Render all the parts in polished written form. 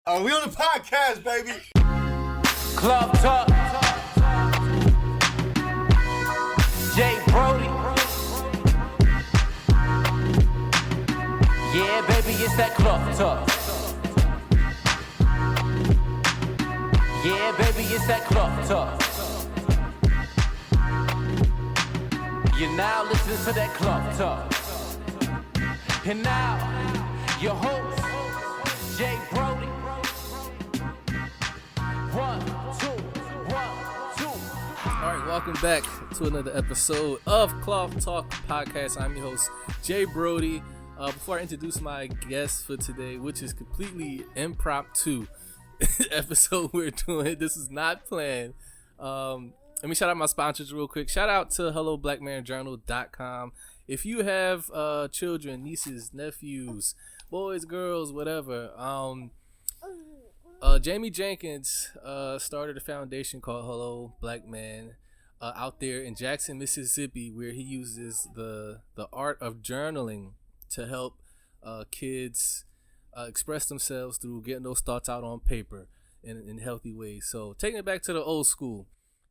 We on the podcast, baby. Club Talk. Jay Brody. Yeah, baby, it's that Club Talk. Yeah, baby, it's that Club Talk. You're now listening to that Club Talk. And now, your host, Jay Brody. 1, 2, 1, 2. All right, welcome back to another episode of Cloth Talk Podcast. I'm your host, Jay Brody. Before I introduce my guest for today, which is completely impromptu episode we're doing, this is not planned. Let me shout out my sponsors real quick. Shout out to HelloBlackmanJournal.com. If you have children, nieces, nephews, boys, girls, whatever, Jamie Jenkins started a foundation called Hello Black Man out there in Jackson, Mississippi, where he uses the art of journaling to help kids express themselves through getting those thoughts out on paper in healthy ways. So taking it back to the old school,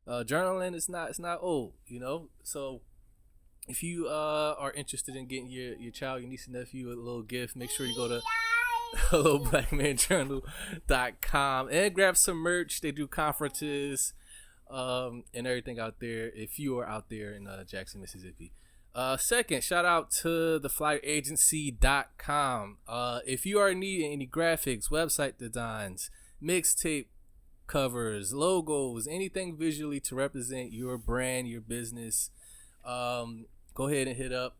journaling it's not old, you know. So if you are interested in getting your child, your niece and nephew a little gift, make sure you go to HelloBlackmanJournal.com and grab some merch. They do conferences and everything out there if you are out there in Jackson, Mississippi. Second, shout out to theflyeragency.com. If you are needing any graphics, website designs, mixtape covers, logos, anything visually to represent your brand, your business, go ahead and hit up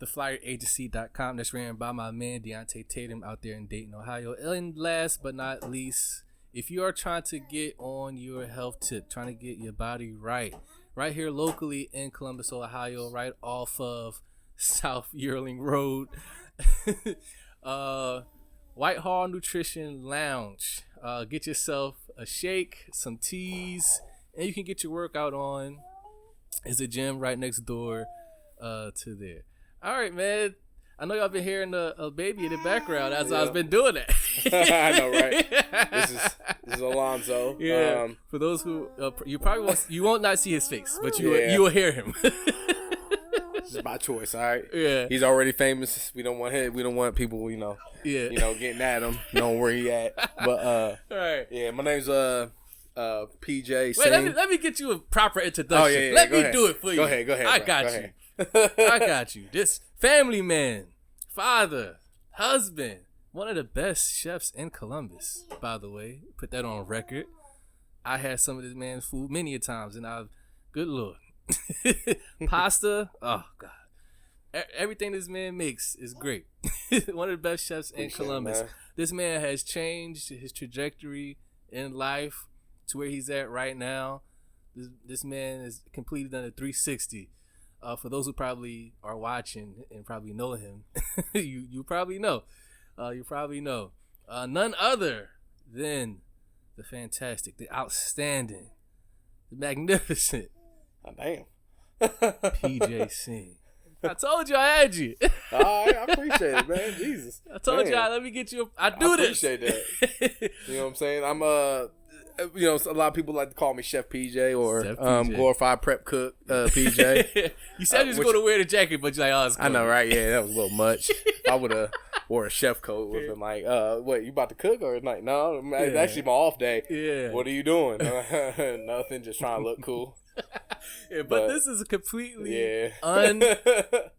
theflyeragency.com. That's ran by my man Deontay Tatum out there in Dayton, Ohio. And last but not least, if you are trying to get on your health tip, trying to get your body right here locally in Columbus, Ohio, right off of South Yearling Road, Whitehall Nutrition Lounge. Get yourself a shake, some teas, and you can get your workout on. There's a gym right next door to there. All right, man. I know y'all been hearing a baby in the background as I've been doing that. I know, right? This is Alonzo. Yeah. For those who you won't not see his face, but you will hear him. It's my choice, all right. Yeah. He's already famous. We don't want people, getting at him, knowing where he at. But all right. Yeah, my name's PJ. Wait, let me get you a proper introduction. Oh, yeah, let me ahead. do it for you. Go ahead. I got you. I got you. This family man, father, husband, one of the best chefs in Columbus, by the way. Put that on record. I had some of this man's food many a times, and good Lord. Pasta, oh God. Everything this man makes is great. One of the best chefs in Columbus. Man. This man has changed his trajectory in life to where he's at right now. This man has completely done a 360. For those who probably are watching and probably know him, you probably know. None other than the fantastic, the outstanding, the magnificent Damn. PJ Singh. I told you I had you. All right, I appreciate it, man. Jesus. I told you, let me get you. I appreciate that. You know what I'm saying? I'm a lot of people like to call me Chef PJ or Chef PJ. Glorified prep cook PJ. You said you was going to wear the jacket, but you're like, oh, it's cool. I know, right? Yeah, that was a little much. I would have wore a chef coat with him like, what, you about to cook or like, no, it's actually my off day. Yeah. What are you doing? Nothing, just trying to look cool. Yeah, but this is a completely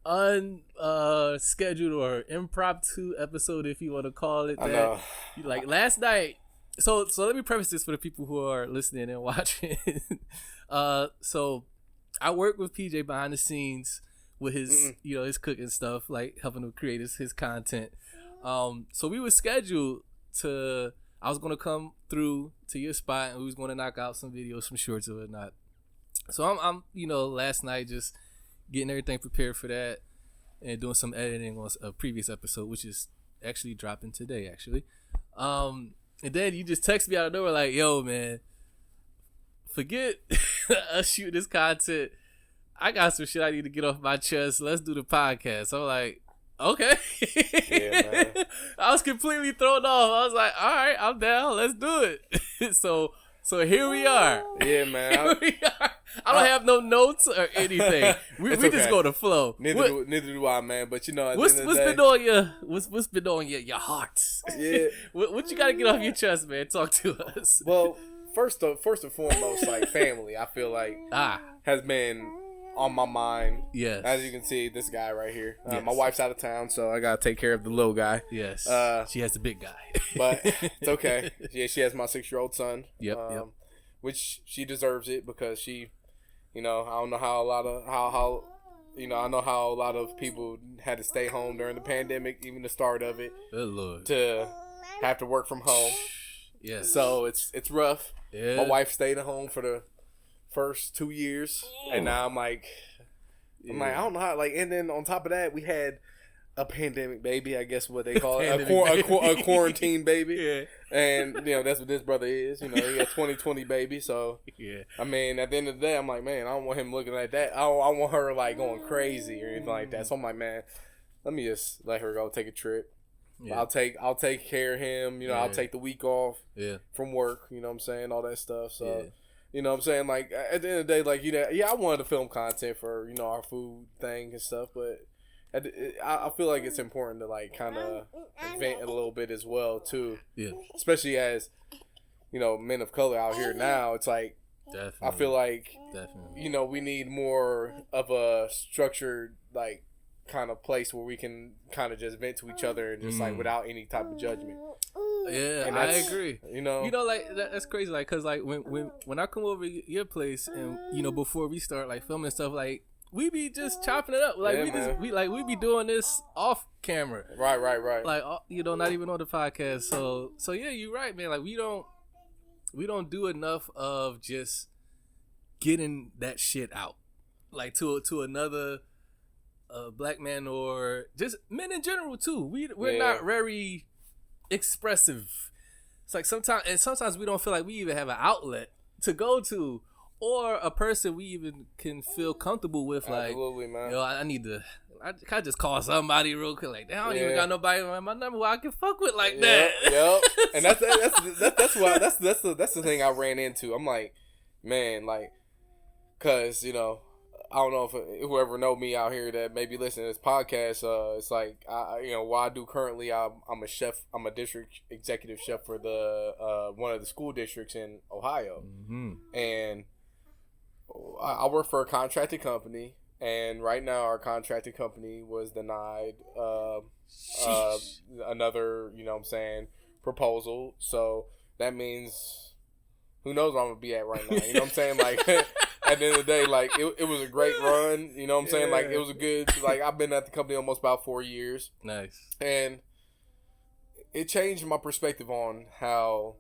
unscheduled or impromptu episode, if you want to call it that. I know. Like last night. So let me preface this for the people who are listening and watching. So I work with PJ behind the scenes with his his cooking stuff, like helping him create his content. So we were scheduled I was gonna come through to your spot and we was gonna knock out some videos, some shorts or whatnot. So I'm last night just getting everything prepared for that and doing some editing on a previous episode, which is actually dropping today, actually. And then you just text me out of nowhere like, yo, man, forget us shooting this content. I got some shit I need to get off my chest. Let's do the podcast. I'm like, Okay. Yeah, man. I was completely thrown off. I was like, all right, I'm down. Let's do it. So here we are. Yeah, man. Here we are. I don't have no notes or anything. We okay. just go to flow. Neither do I, man. But at what's the end of the day, been on your heart? Yeah. what you got to get off your chest, man? Talk to us. Well, first and foremost, like family, I feel like has been on my mind. Yes. As you can see, this guy right here. Yes. My wife's out of town, so I gotta take care of the little guy. Yes. She has the big guy. But it's okay. Yeah, she has my 6-year-old son. Yep. Which she deserves it because she, I don't know how a lot of I know how a lot of people had to stay home during the pandemic, even the start of it. Good Lord. To have to work from home. Yes. So it's rough. Yeah. My wife stayed at home for the first 2 years, and now I'm like, I don't know how. Like, and then on top of that, we had a pandemic baby, I guess what they call it, a quarantine baby. Yeah. And that's what this brother is. He a 2020 baby. So yeah. I mean, at the end of the day, I'm like, man, I don't want him looking like that. I want her like going crazy or anything like that. So I'm like, man, let me just let her go take a trip. Yeah. I'll take care of him. I'll take the week off. Yeah. From work. You know what I'm saying? All that stuff. So. Yeah. You know what I'm saying? Like, at the end of the day, like, I wanted to film content for, our food thing and stuff, but I feel like it's important to, like, kind of vent a little bit as well, too. Yeah. Especially as, men of color out here now. It's like, definitely. I feel like, definitely. We need more of a structured, like, kind of place where we can kind of just vent to each other and just, like, without any type of judgment. Yeah, I agree. Like that's crazy. Like, cause like when I come over to your place and before we start like filming stuff, like we be just chopping it up. Like we be doing this off camera. Right. Like not even on the podcast. So yeah, you're right, man. Like we don't do enough of just getting that shit out, like to another black man or just men in general too. We're not very expressive. It's like sometimes we don't feel like we even have an outlet to go to or a person we even can feel comfortable with. Like, absolutely, man. I can just call somebody real quick. Like, I don't even got nobody on my number where I can fuck with like that. Yep. And that's the thing I ran into. I'm like, man, like, cause I don't know if whoever know me out here that maybe listen to this podcast. It's like what I do currently. I'm a chef. I'm a district executive chef for the one of the school districts in Ohio, and I work for a contracted company. And right now, our contracted company was denied another proposal. So that means who knows where I'm gonna be at right now. You know what I'm saying? Like. At the end of the day, like, it was a great run. You know what I'm saying? Like, it was a good, like, I've been at the company almost about 4 years. Nice. And it changed my perspective on how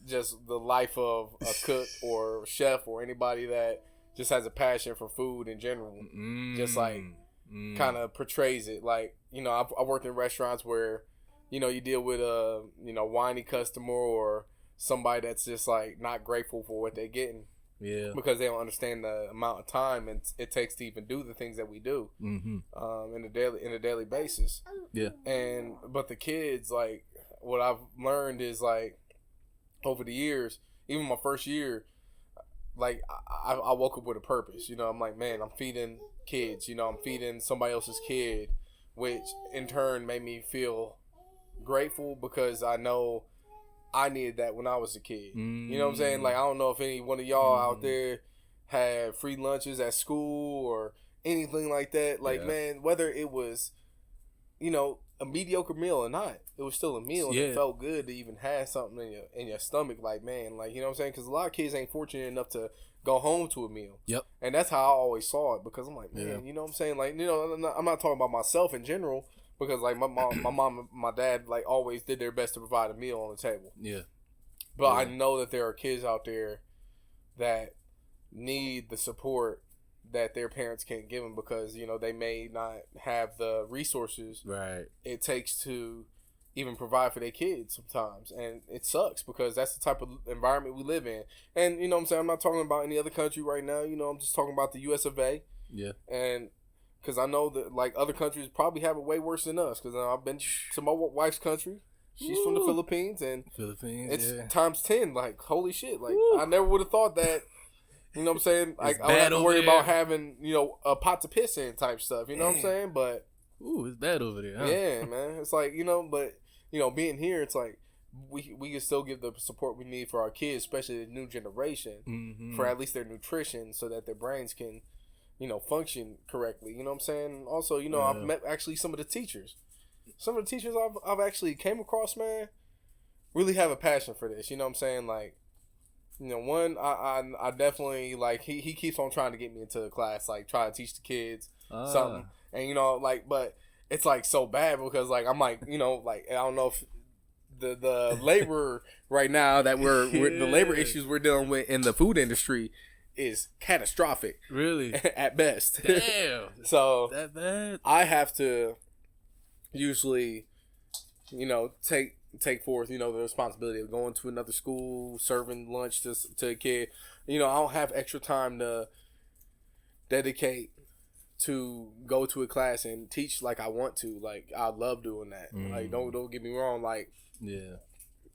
just the life of a cook or chef or anybody that just has a passion for food in general, just, like, kind of portrays it. Like, I worked in restaurants where, you deal with a, whiny customer or somebody that's just, like, not grateful for what they're getting. Yeah, because they don't understand the amount of time it takes to even do the things that we do, in a daily basis. Yeah, but the kids, like, what I've learned is, like, over the years, even my first year, like, I woke up with a purpose. I'm like, man, I'm feeding kids. I'm feeding somebody else's kid, which in turn made me feel grateful because I know I needed that when I was a kid. You know what I'm saying? Like, I don't know if any one of y'all out there had free lunches at school or anything like that. Like, man, whether it was, a mediocre meal or not, it was still a meal and it felt good to even have something in your stomach. Like, man, like, you know what I'm saying? Because a lot of kids ain't fortunate enough to go home to a meal. Yep. And that's how I always saw it because I'm like, man, you know what I'm saying? Like, I'm not talking about myself in general. Because, like, my mom and my dad, like, always did their best to provide a meal on the table. Yeah. But I know that there are kids out there that need the support that their parents can't give them because, they may not have the resources it takes to even provide for their kids sometimes. And it sucks because that's the type of environment we live in. And, you know what I'm saying? I'm not talking about any other country right now. I'm just talking about the US of A. Yeah. And because I know that like other countries probably have it way worse than us. Because I've been to my wife's country. She's from the Philippines, and it's times 10. Like, holy shit! Like, I never would have thought that. You know what I'm saying? Like, I don't have to worry about having a pot to piss in type stuff. You know what I'm saying? But it's bad over there. Huh? Yeah, man. It's like but being here, it's like we can still give the support we need for our kids, especially the new generation, for at least their nutrition, so that their brains can function correctly. You know what I'm saying? Also, I've met actually some of the teachers. Some of the teachers I've actually came across, man, really have a passion for this. You know what I'm saying? Like, one, I definitely, like, he keeps on trying to get me into the class, like, try to teach the kids something. And, but it's, like, so bad because, like, I'm, like, like, I don't know if the labor right now that the labor issues we're dealing with in the food industry is catastrophic. Really? At best. Damn. So, that bad? I have to usually, take forth, the responsibility of going to another school, serving lunch to a kid. I don't have extra time to dedicate to go to a class and teach like I want to. Like, I love doing that. Like, don't get me wrong. Like, yeah,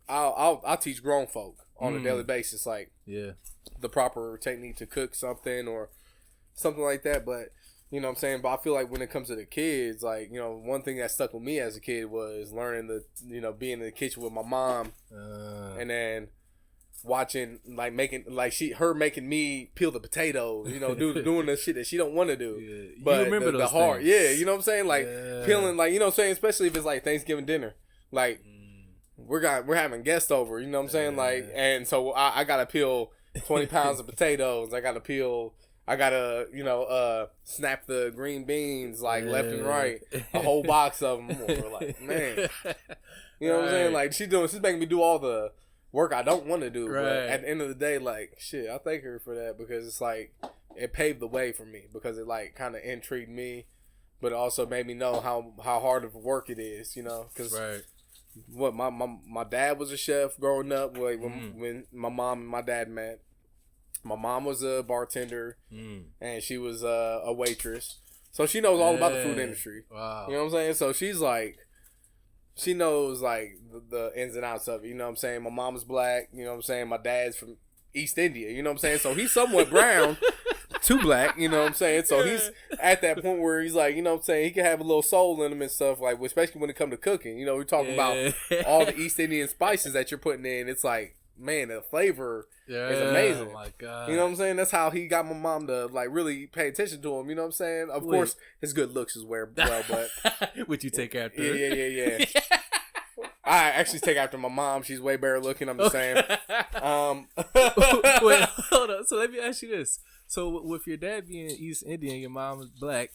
I'll teach grown folk on a daily basis, like, the proper technique to cook something or something like that. But you know what I'm saying? But I feel like when it comes to the kids, like, one thing that stuck with me as a kid was learning being in the kitchen with my mom and then watching, like, making me peel the potatoes, doing the shit that she don't want to do. Yeah. But you remember the hard, you know what I'm saying? Like, peeling, like, you know what I'm saying? Especially if it's like Thanksgiving dinner. Like, we're having guests over, you know what I'm saying? Like, and so I got to peel 20 pounds of potatoes. I got to snap the green beans, like, left and right, a whole box of them. We're like, man, you know what I'm saying? Like, she's making me do all the work I don't want to do. Right. But at the end of the day, like, shit, I thank her for that because it's like, it paved the way for me because it, like, kind of intrigued me, but it also made me know how hard of work it is, because my dad was a chef growing up, like, when my mom and my dad met. My mom was a bartender, and she was a waitress. So she knows all about the food industry. Wow. You know what I'm saying? So she's like, she knows, like, the ins and outs of it. You know what I'm saying? My mom is black. You know what I'm saying? My dad's from East India. You know what I'm saying? So he's somewhat brown to black. You know what I'm saying? So he's at that point where he's like, you know what I'm saying? He can have a little soul in him and stuff, like, especially when it comes to cooking. We're talking about all the East Indian spices that you're putting in. It's like, man, the flavor is amazing. Oh my God. You know what I'm saying? That's how he got my mom to, like, really pay attention to him. You know what I'm saying? Of course, his good looks is well, but would you take after? Yeah. I actually take after my mom. She's way better looking. I'm just saying. Wait, hold on. So let me ask you this. So with your dad being East Indian, your mom is black.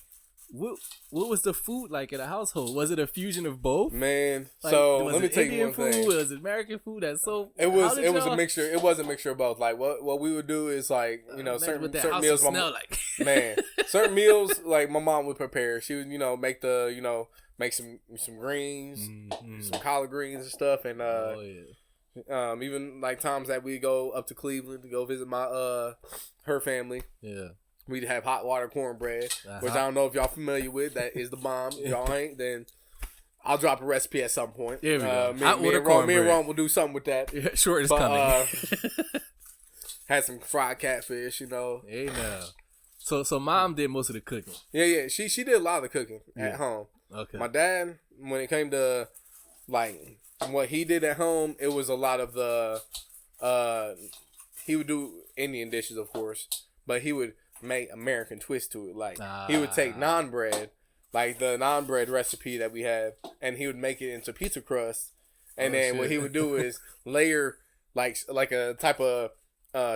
What was the food like in the household? Was it a fusion of both? Man, like, so let me tell you one thing. Was it American food? It was a mixture. It was a mixture of both. Like what we would do is, like, certain meals. Certain meals, like, my mom would prepare. She would make some greens, some collard greens and stuff, and even like times that we go up to Cleveland to go visit my her family. Yeah. We'd have hot water cornbread, which I don't know if y'all familiar with. That is the bomb. If y'all ain't, then I'll drop a recipe at some point. There we go. Me and Ron will do something with that. Yeah, sure, it's coming. Had some fried catfish, Hey, no. So mom did most of the cooking. Yeah. She did a lot of the cooking at home. Okay. My dad, when it came to, like, what he did at home, it was a lot of the he would do Indian dishes, of course, but he would make American twist to it. Like, he would take naan bread, like the naan bread recipe that we have, and he would make it into pizza crust. And then what he would do is layer like a type of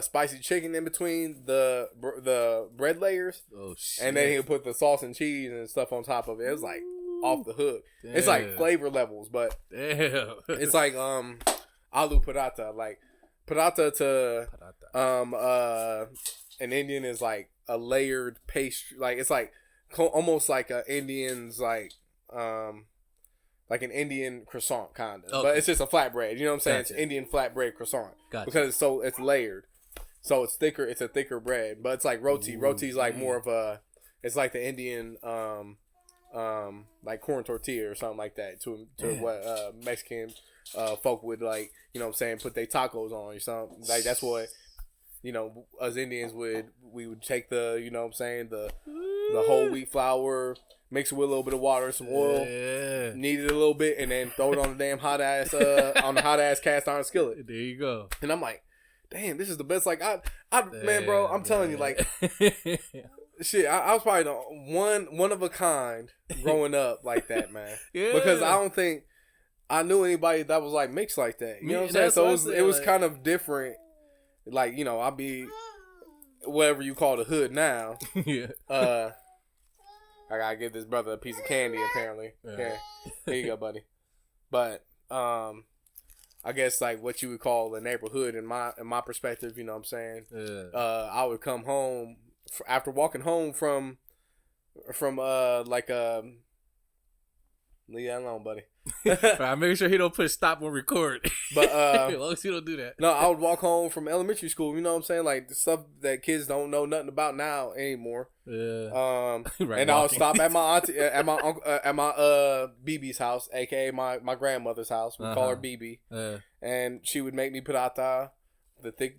spicy chicken in between the bread layers. Oh shit! And then he would put the sauce and cheese and stuff on top of it. It was like off the hook. Damn. It's like flavor levels, but it's like aloo paratha. Like, paratha to an Indian is like a layered pastry. Like, it's like almost like an Indian's like an Indian croissant kind of, but it's just a flatbread. You know what I'm saying? Gotcha. It's Indian flatbread croissant. Gotcha. Because it's layered, so it's thicker. It's a thicker bread, but it's like roti. Roti's like more of a it's like the Indian like corn tortilla or something like that to what Mexican folk would like, you know what I'm saying, put their tacos on or something. Like that's what, you know, us Indians we would take the, you know what I'm saying, the whole wheat flour, mix it with a little bit of water, some oil, knead it a little bit, and then throw it on the damn hot ass cast iron skillet. There you go. And I'm like, damn, this is the best. Like man, bro, I'm telling you, like, shit, I was probably the one of a kind growing up like that, man. Yeah. Because I don't think I knew anybody that was like mixed like that. You know what I'm saying? So it was kind of different. Like, you know, I'll be whatever you call the hood now. Yeah. I gotta give this brother a piece of candy apparently. Yeah. Here you go, buddy. But I guess like what you would call the neighborhood in my perspective, you know what I'm saying? Yeah. I would come home after walking home from like leave that alone, buddy. I make sure he don't put stop or record. But as long as he don't do that. No, I would walk home from elementary school. You know what I'm saying? Like the stuff that kids don't know nothing about now anymore. Yeah. Right, and I would stop at my auntie, at my uncle, at my BB's house, aka my grandmother's house. We call her BB. And she would make me put out the thick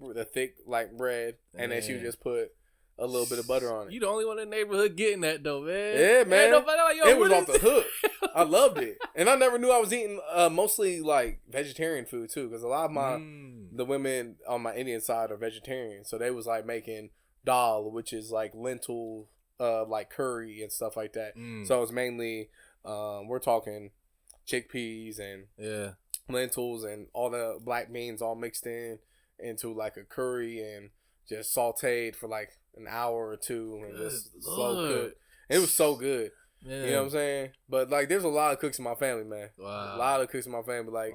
like bread, and then she would just put a little bit of butter on it. You the only one in the neighborhood getting that though, man. Yeah, man. It was off the hook. I loved it, and I never knew I was eating mostly like vegetarian food too, because a lot of the women on my Indian side are vegetarian, so they was like making dal, which is like lentil, like curry and stuff like that. So it was mainly we're talking chickpeas and lentils and all the black beans all mixed into like a curry and just sauteed for like an hour or two and just so good. It was so good. Yeah. You know what I'm saying? But like there's a lot of cooks in my family, man. Wow. A lot of cooks in my family. Like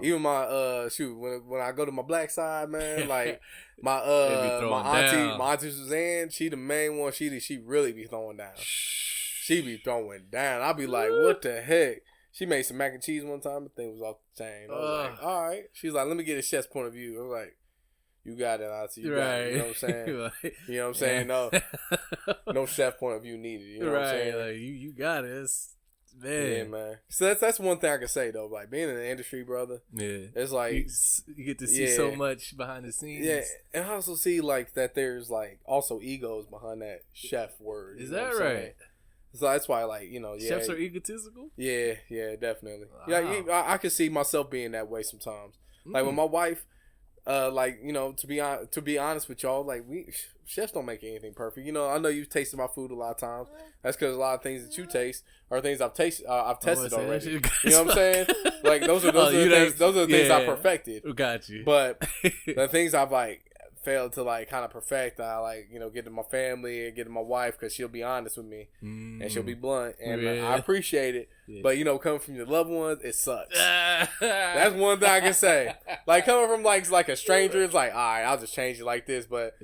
even my when I go to my black side, man, like my auntie Suzanne, she the main one. She really be throwing down. She be throwing down. I be like, what the heck? She made some mac and cheese one time. The thing was off the chain. I was like, all right. She's like, let me get a chef's point of view. I was like, you got it, auntie. You got it. You know what I'm saying? Right. You know what I'm saying? No chef point of view needed. You know what I'm saying? Like you got it. Man. Yeah, man. So that's one thing I can say though. Like being in the industry, brother. Yeah. It's like you get to see so much behind the scenes. Yeah, and I also see like that there's like also egos behind that chef word. Is that right? So that's why, like, you know, chefs are egotistical. Yeah, definitely. Wow. Yeah, I can see myself being that way sometimes. Like when my wife. Like, you know, to be honest with y'all, like chefs don't make anything perfect. You know, I know you've tasted my food a lot of times. That's because a lot of things that you taste are things I've tested already. You know what I'm saying? Like those are the things I perfected. Got you. But the things I've like failed to like kind of perfect, I like, you know, get to my family and get to my wife because she'll be honest with me and she'll be blunt and I appreciate it. But you know, coming from your loved ones, it sucks. That's one thing I can say. Like coming from like a stranger, it's like, all right, I'll just change it like this. But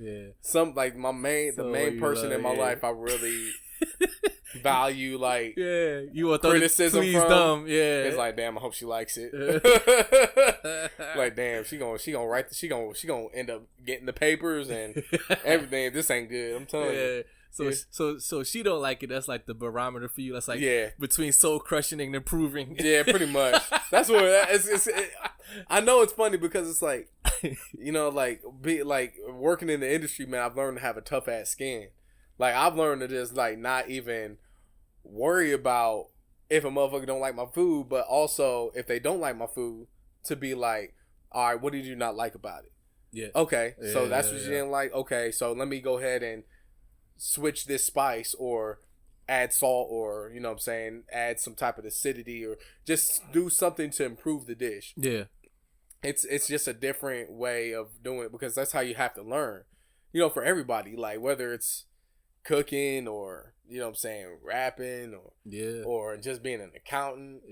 some like the main person in my life, I really value like you want criticism please from. Dumb. It's like, damn, I hope she likes it. Like, damn, she gonna end up getting the papers and everything. This ain't good. I'm telling you. So she don't like it. That's like the barometer for you. That's like between soul crushing and improving. Yeah, pretty much. That's what I know. It's funny because it's like, you know, like working in the industry, man. I've learned to have a tough ass skin. Like I've learned to just like not even worry about if a motherfucker don't like my food, but also if they don't like my food, to be like, all right, what did you not like about it? Yeah. Okay, so that's what you didn't like. Okay, so let me go ahead and switch this spice or add salt or, you know what I'm saying, add some type of acidity or just do something to improve the dish. Yeah. It's just a different way of doing it because that's how you have to learn. You know, for everybody, like whether it's cooking or, you know what I'm saying, rapping or just being an accountant,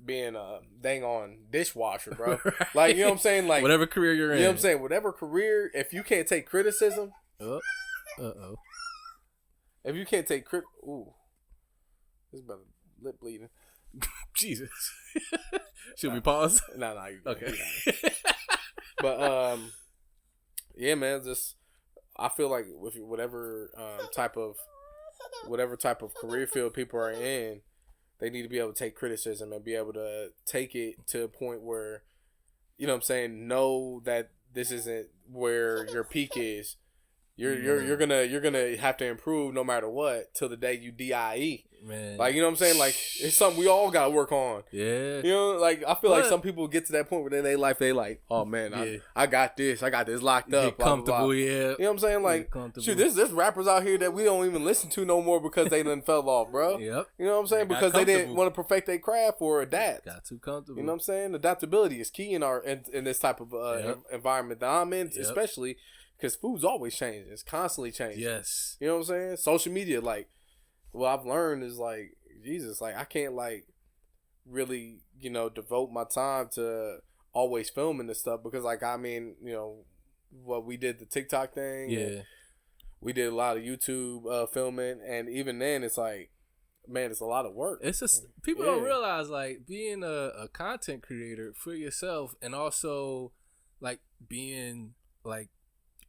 being a dang on dishwasher, bro. Right. Like, you know what I'm saying? Like whatever career you're in. You know what I'm saying? Whatever career, if you can't take criticism. If you can't take ooh. This brother lip bleeding. Jesus. Should we pause? No, you okay. But yeah, man, just I feel like with whatever type of whatever type of career field people are in, they need to be able to take criticism and be able to take it to a point where, you know what I'm saying, know that this isn't where your peak is. You're gonna have to improve no matter what till the day you die. Man. Like, you know what I'm saying? Like, it's something we all gotta work on. Yeah. You know, like, I feel like some people get to that point where in their life they like, oh man, I got this locked up. Get comfortable, blah. Yeah. You know what I'm saying? Like, shoot, there's rappers out here that we don't even listen to no more because they done fell off, bro. Yep. You know what I'm saying? Because they didn't want to perfect their craft or adapt. Got too comfortable. You know what I'm saying? Adaptability is key in this type of environment that I'm in, especially because food's always changing. It's constantly changing. Yes. You know what I'm saying? Social media, like, what I've learned is like, Jesus, like, I can't like really, you know, devote my time to always filming this stuff because, like, I mean, you know, what we did the TikTok thing. Yeah. We did a lot of YouTube filming, and even then, it's like, man, it's a lot of work. It's just people don't realize like being a content creator for yourself, and also like being like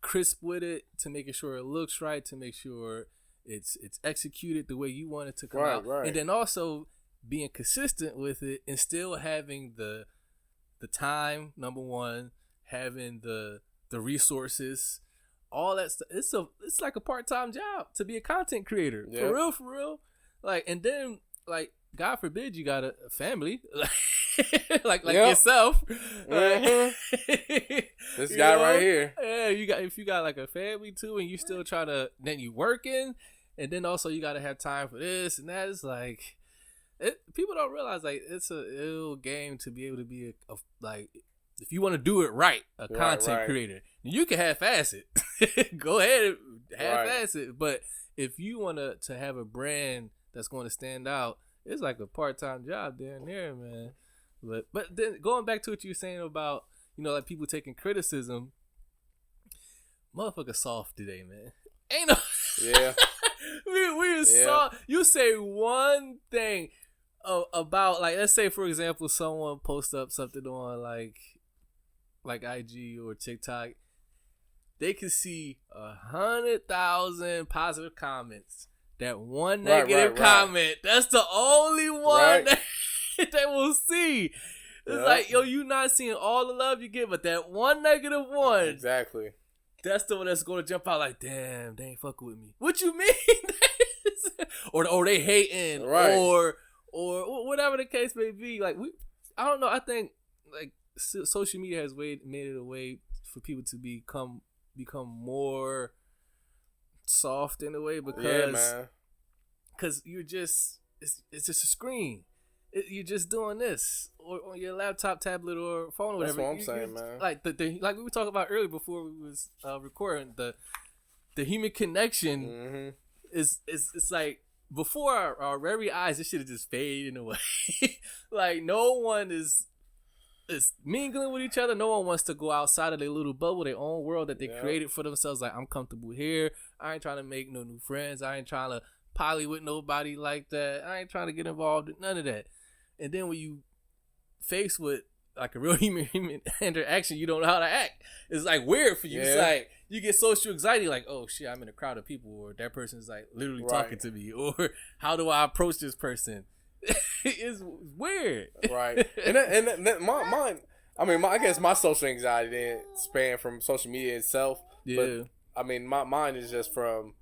crisp with it to making sure it looks right, to make sure it's executed the way you want it to come out, and then also being consistent with it and still having the time, number one, having the resources, all that stuff. It's like a part-time job to be a content creator. For real. Like, and then like, God forbid you got a family like yourself. This guy right here. Yeah, if you got like a family too, and you still try to, then you working, and then also you got to have time for this and that. It's like, people don't realize like it's a ill game to be able to be a like, if you want to do it right, a content creator, you can half-ass it. Go ahead, half-ass it. But if you want to have a brand that's going to stand out, it's like a part-time job down there, man. But then going back to what you were saying about, you know, like people taking criticism, motherfucker soft today, man. Ain't no. Yeah. we soft. You say one thing about, like, let's say for example, someone posts up something on like IG or TikTok, they can see 100,000 positive comments. That one negative comment, that's the only one that they will see. It's like, yo, you not seeing all the love you get, but that one negative one. Exactly. That's the one that's going to jump out like, damn, they ain't fucking with me. What you mean? or they hating. Right. Or whatever the case may be. Like, I don't know. I think, like, social media has made it a way for people to become more soft in a way, because you're just it's just a screen. You're just doing this or on your laptop, tablet, or phone, or whatever. That's what I'm saying, man. Like like we were talking about earlier before we was recording, the human connection is it's like before our very eyes, this shit is just fading away. Like, no one is mingling with each other. No one wants to go outside of their little bubble, their own world that they created for themselves. Like, I'm comfortable here. I ain't trying to make no new friends. I ain't trying to poly with nobody like that. I ain't trying to get involved in none of that. And then when you face with like a real human interaction, you don't know how to act. It's like weird for you. It's like you get social anxiety, like, oh shit, I'm in a crowd of people, or that person's like literally talking to me, or how do I approach this person? It's weird, right? And mine. I mean, I guess my social anxiety didn't span from social media itself. Yeah. But I mean, mine is just from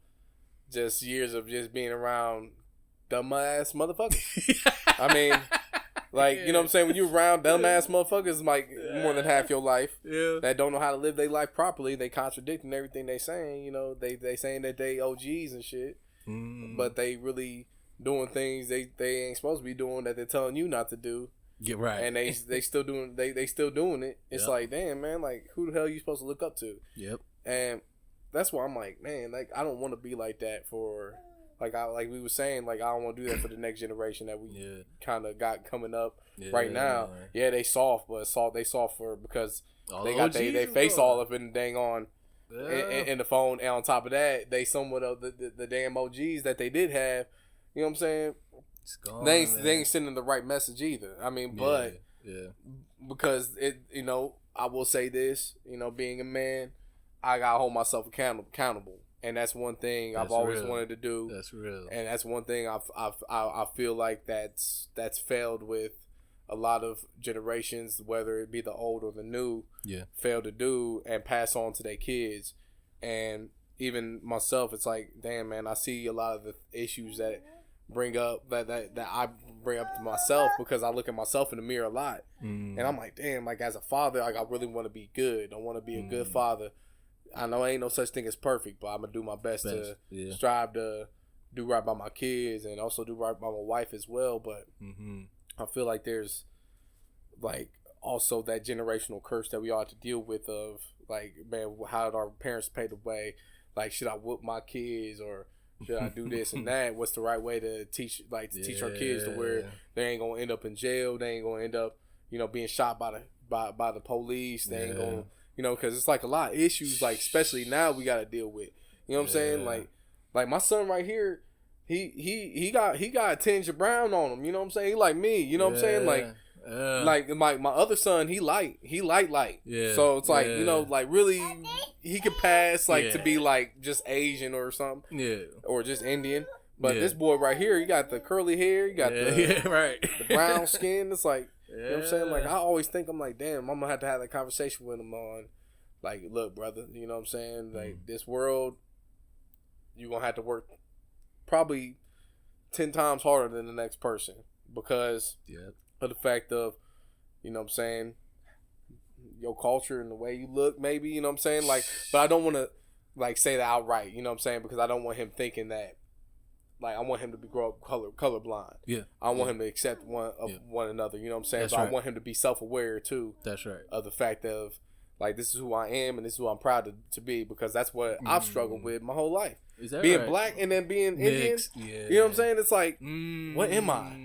just years of just being around dumbass motherfuckers. I mean, like, you know what I'm saying? When you're around dumbass motherfuckers, like more than half your life, that don't know how to live their life properly, they contradicting everything they saying. You know, they saying that they OGs and shit, but they really doing things they ain't supposed to be doing that they're telling you not to do. Get right. And they still doing they still doing it. It's like, damn, man, like, who the hell are you supposed to look up to? Yep. And that's why I'm like, man, like, I don't want to be like that for, like we were saying, like, I don't want to do that for the next generation that we kind of got coming up right now. Yeah, they soft, but they soft for because all they got they face all up in the dang on in the phone, and on top of that, they somewhat of the damn OGs that they did have. You know what I'm saying? It's gone, they ain't sending the right message either. I mean, but because it, you know, I will say this, you know, being a man, I gotta hold myself accountable. and that's one thing That's I've always real. wanted to do. That's real. And that's one thing I feel like that's failed with a lot of generations, whether it be the old or the new, Yeah. fail to do and pass on to their kids. And even myself, it's like, damn, man, I see a lot of the issues that bring up that I bring up to myself because I look at myself in the mirror a lot, and I'm like, damn, like as a father, like I really want to be good. I want to be a good father. I know ain't no such thing as perfect, but I'm gonna do my best to strive to do right by my kids and also do right by my wife as well. But I feel like there's like also that generational curse that we all have to deal with of like, man, how did our parents pay the way? Like, should I whoop my kids or should I do this and that? What's the right way to teach our kids to where they ain't gonna end up in jail? They ain't gonna end up, being shot by the police. They ain't gonna, because it's like a lot of issues, like especially now we got to deal with. You know what I'm saying? Like my son right here, he got a tinge of brown on him. You know what I'm saying? He like me. You know what I'm saying? Like my other son, he light. Yeah. So it's like, like really he could pass like to be like just Asian or something. Yeah. Or just Indian. But this boy right here, you got the curly hair, you got the brown skin. It's like, you know what I'm saying? Like I always think, I'm like, damn, I'm gonna have to have that conversation with him on like, look, brother, you know what I'm saying? Like this world, you're gonna have to work probably 10 times harder than the next person because of the fact of, you know what I'm saying, your culture and the way you look, maybe, you know what I'm saying? Like, but I don't want to, like, say that outright, you know what I'm saying? Because I don't want him thinking that, like, I want him to grow up colorblind. Yeah. I want him to accept one another, you know what I'm saying? That's right. I want him to be self-aware, too. That's right. Of the fact of, like, this is who I am and this is who I'm proud to be because that's what I've struggled with my whole life. Is that being black and then being Indian, you know what I'm saying? It's like, what am I?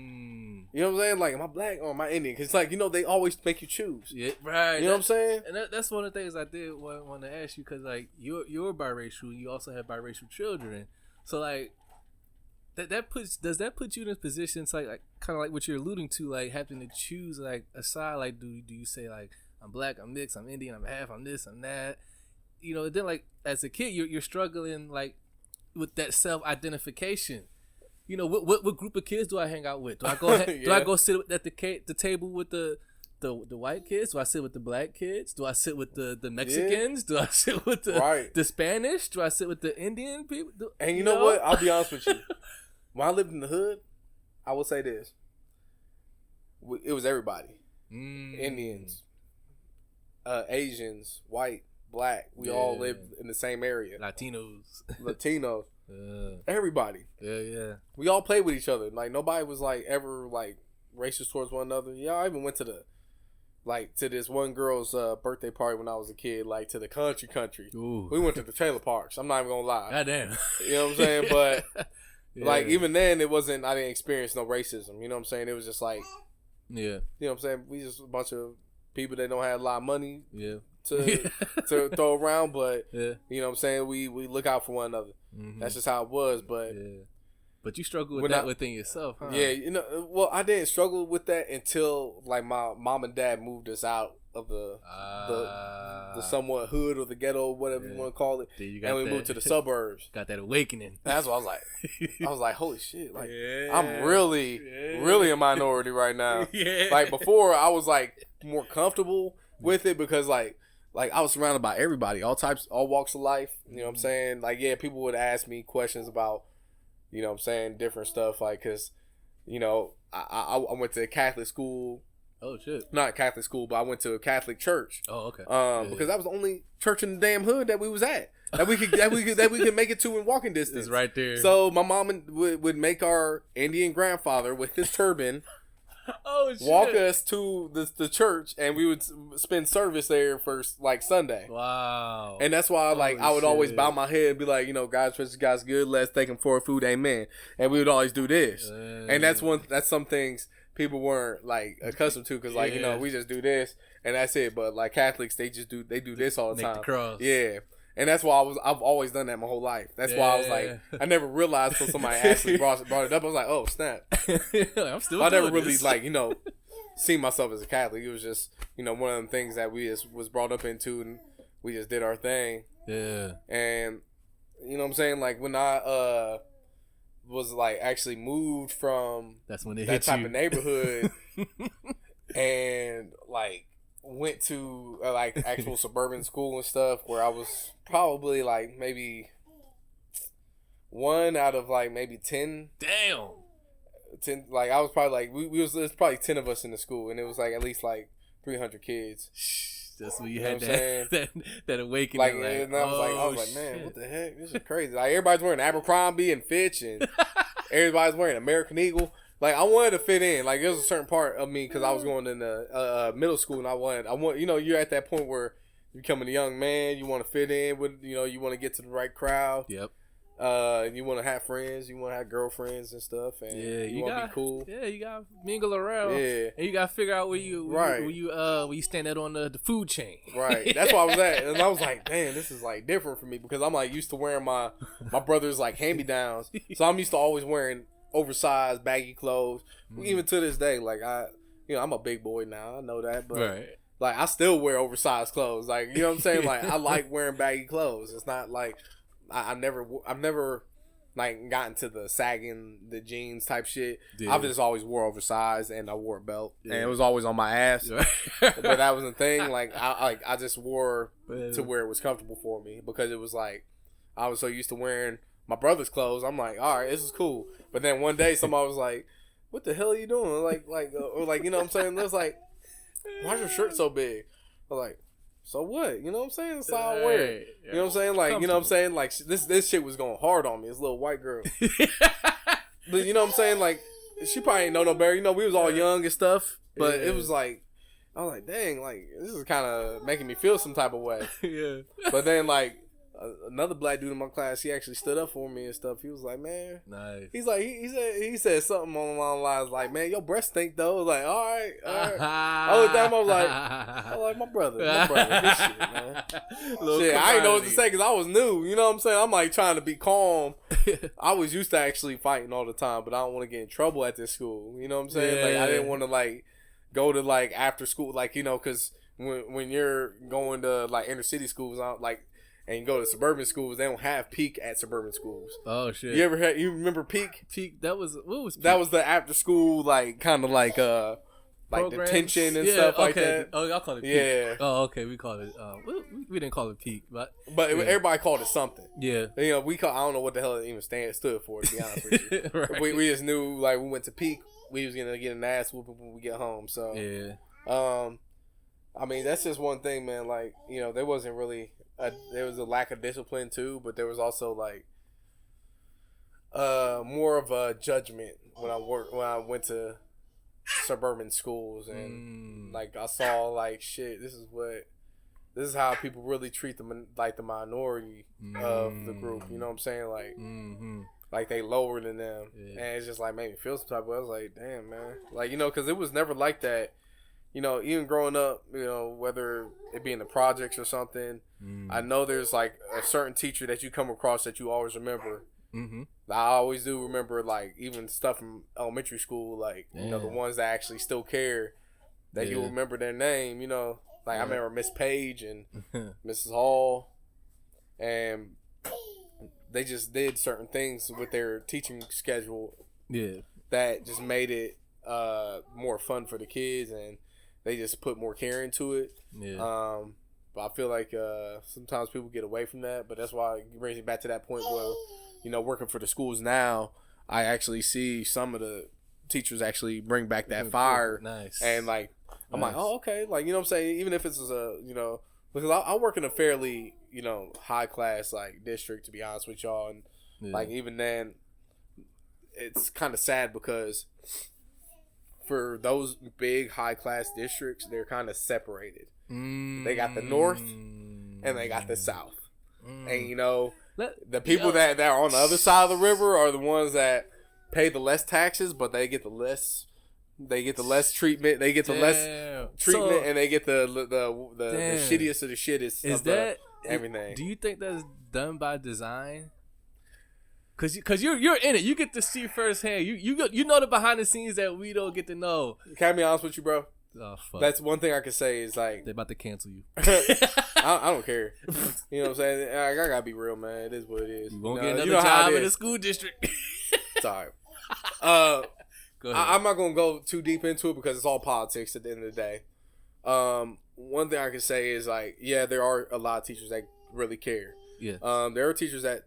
You know what I'm saying? Like, am I black or am I Indian? Because, like, they always make you choose. Yeah, right. You know what I'm saying? And that's one of the things I did want to ask you because, like, you're biracial. You also have biracial children. So, like, does that put you in a position, it's like kind of like what you're alluding to, like, having to choose, like, a side? Like, do you say, like, I'm black, I'm mixed, I'm Indian, I'm half, I'm this, I'm that? Then, like, as a kid, you're struggling, like, with that self-identification. What group of kids do I hang out with? Do I go do I go sit at the table with the white kids? Do I sit with the black kids? Do I sit with the Mexicans? Do I sit with the Spanish? Do I sit with the Indian people? And you know what? I'll be honest with you. When I lived in the hood, I will say this. It was everybody. Indians, Asians, white, black. We all lived in the same area. Latinos. Everybody. Yeah. We all played with each other. Like nobody was like ever like racist towards one another. Yeah, I even went to to this one girl's birthday party when I was a kid, like to the country. Ooh. We went to the trailer parks. I'm not even gonna lie. Goddamn. You know what I'm saying? But like even then it wasn't, I didn't experience no racism. You know what I'm saying? It was just like, you know what I'm saying? We just a bunch of people that don't have a lot of money to throw around, but you know what I'm saying? We look out for one another. That's just how it was, but but you struggle with that within yourself, huh? Yeah, well, I didn't struggle with that until like my mom and dad moved us out of the somewhat hood or the ghetto, whatever you want to call it, and we moved to the suburbs. Got that awakening. That's what I was like. I was like, holy shit! Like I'm really a minority right now. Like before, I was like more comfortable with it because like I was surrounded by everybody, all types, all walks of life. You know what I'm saying? Like, people would ask me questions about, you know what I'm saying, different stuff. Like, because, I went to a Catholic school. Oh, shit. Not Catholic school, but I went to a Catholic church. Oh, okay. Because that was the only church in the damn hood that we was at. That we could make it to in walking distance. It's right there. So my mom would make our Indian grandfather with his turban walk us to the church, and we would spend service there for like Sunday. Wow. And that's why I would always bow my head and be like, God's precious, God's good, let's thank him for food, amen. And we would always do this. And that's some things people weren't like accustomed to because we just do this and that's it. But like Catholics, they do this all the time. The cross. Yeah. And that's why I've always done that my whole life. That's why I was like, I never realized until somebody actually brought it up. I was like, oh snap! I'm still. I never really seen myself as a Catholic. It was just one of them things that we just was brought up into, and we just did our thing. Yeah. And You know what I'm saying? Like when I was like actually moved from that's when it that hit type you. of neighborhood and like went to like actual suburban school and stuff where I was probably like maybe one out of like maybe 10. Damn. 10, like I was probably like there's probably 10 of us in the school, and it was like at least like 300 kids. That's when you know had what I'm saying? that awakening. Like, Like, and I was like, man, shit. what the heck? This is crazy. Like everybody's wearing Abercrombie and Fitch, and everybody's wearing American Eagle. Like I wanted to fit in. Like there was a certain part of me because I was going in the middle school, and I want you know, you're at that point where you're becoming a young man. You want to fit in with, you know, you want to get to the right crowd. Yep. You want to have friends, you want to have girlfriends and stuff, and you want to be cool. Yeah, you got to mingle around. Yeah, and you got to figure out where you stand at on the food chain. Right. That's where I was at, and I was like, damn, this is like different for me because I'm like used to wearing my brother's like hand-me-downs, so I'm used to always wearing oversized baggy clothes. Even to this day, like I'm a big boy now, I know that, but Right. like I still wear oversized clothes. Like, you know what I'm saying? Like I like wearing baggy clothes. It's not like I've never like gotten to the sagging the jeans type shit. Yeah. I've just always wore oversized, and I wore a belt, and it was always on my ass. But that was the thing. Like I just wore to where it was comfortable for me because it was like I was so used to wearing my brother's clothes. I'm like, all right, this is cool. But then one day somebody was like, "What the hell are you doing?" Or like, you know what I'm saying? It was like, "Why's your shirt so big?" I was like, so what? You know what I'm saying? That's how I wear it. You know what I'm saying? Like, you know what I'm saying? Like, this shit was going hard on me. This little white girl. But you know what I'm saying? Like, she probably ain't know no better. You know, we was all young and stuff. But it was like, I was like, dang, like, this is kind of making me feel some type of way. Yeah. But then, like, another black dude in my class, he actually stood up for me and stuff. He was like, man. Nice. He's like, he said something along the lines like, man, your breath stink though. I was like, all right. I looked at him, I was like, my brother, this shit, man. Shit, I didn't know what to say because I was new. You know what I'm saying? I'm like trying to be calm. I was used to actually fighting all the time, but I don't want to get in trouble at this school. You know what I'm saying? Yeah. Like I didn't want to like go to like after school, like, you know, because when you're going to like inner city schools, like. And you go to suburban schools, they don't have peak at suburban schools. Oh shit! You remember peak? Peak. That was what was peak? That was the after school like kind of like Programs? detention and stuff like that. Oh, y'all call it peak. Yeah. Oh, okay. We call it. We didn't call it peak, but Everybody called it something. Yeah. You know, I don't know what the hell it even stood for. To be honest with you, Right. we just knew like we went to peak, we was gonna get an ass whooping when we get home. So yeah. I mean that's just one thing, man. Like, you know, there wasn't really. There was a lack of discipline too, but there was also like more of a judgment when I went to suburban schools, and like I saw like shit. This is how people really treat the minority of the group. You know what I'm saying? Like like they lower than them, and it's just like made me feel some type of way. I was like, damn, man, like, you know, because it was never like that. You know, even growing up, you know, whether it be in the projects or something, I know there's like a certain teacher that you come across that you always remember. I always do remember, like, even stuff from elementary school, like, you know, the ones that actually still care, that you'll remember their name, you know. Like, I remember Miss Page and Mrs. Hall, and they just did certain things with their teaching schedule that just made it more fun for the kids, and they just put more care into it. But I feel like sometimes people get away from that. But that's why it brings me back to that point where, you know, working for the schools now, I actually see some of the teachers actually bring back that fire. Nice. And like, I'm like, oh, okay. Like, you know what I'm saying? Even if it's you know, because I work in a fairly, you know, high class like district, to be honest with y'all. And like, even then, it's kind of sad because for those big high class districts, they're kind of separated. They got the north and they got the south. And you know, the people that are on the other side of the river are the ones that pay the less taxes, but they get the less treatment. They get the less treatment, and they get the shittiest of the shittest. Is that everything? Do you think that's done by design? Cause you're in it. You get to see firsthand. You know the behind the scenes that we don't get to know. Can I be honest with you, bro? Oh fuck. That's one thing I can say is like They're about to cancel you. I don't care. You know what I'm saying? I gotta be real, man. It is what it is. You won't know, get another you know how job it in the is. school district. Sorry. Go ahead. I'm not gonna go too deep into it because it's all politics at the end of the day. One thing I can say is like, yeah, there are a lot of teachers that really care. Yeah. There are teachers that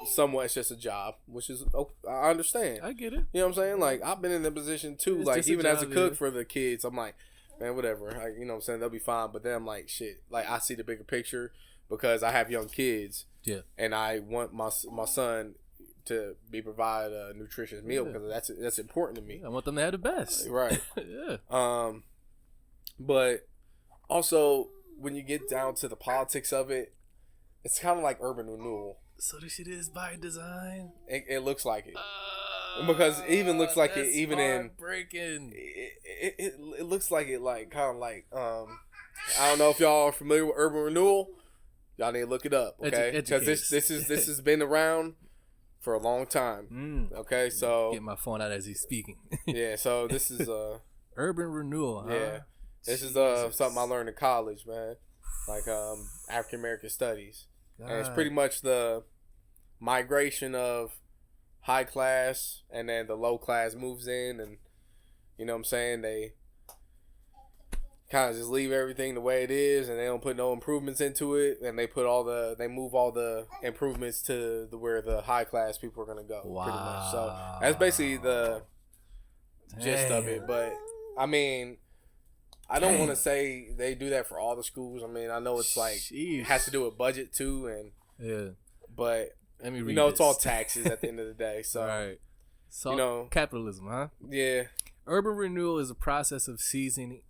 somewhat it's just a job, which is I understand. I get it. You know what I'm saying? Like I've been in that position too. It's like just a even as a job, cook yeah. for the kids, I'm like, man, whatever. You know what I'm saying? They'll be fine. But then I'm like, shit. Like I see the bigger picture because I have young kids. Yeah. And I want my son to be provided a nutritious meal because that's important to me. I want them to have the best. Right. Yeah. But also when you get down to the politics of it, it's kind of like urban renewal. So this shit is by design. It looks like it. Because it even looks like it even in breaking. It looks like it like kind of like I don't know if y'all are familiar with urban renewal. Y'all need to look it up, okay? Because this has been around for a long time. Okay, so Get my phone out as he's speaking. yeah, so this is urban renewal. Huh? yeah, this is something I learned in college, man. Like African American studies, and it's pretty much the migration of high class and then the low class moves in, and you know what I'm saying, they kind of just leave everything the way it is and they don't put no improvements into it, and they move all the improvements to where the high class people are going to go. Wow. Pretty much. So that's basically the gist of it. But I mean, I don't want to say they do that for all the schools. I mean, I know it's like it has to do with budget too, and yeah, but let me you read know this. it's all taxes at the end of the day. So right. So you know, capitalism, huh? yeah. Urban renewal is a process of seizing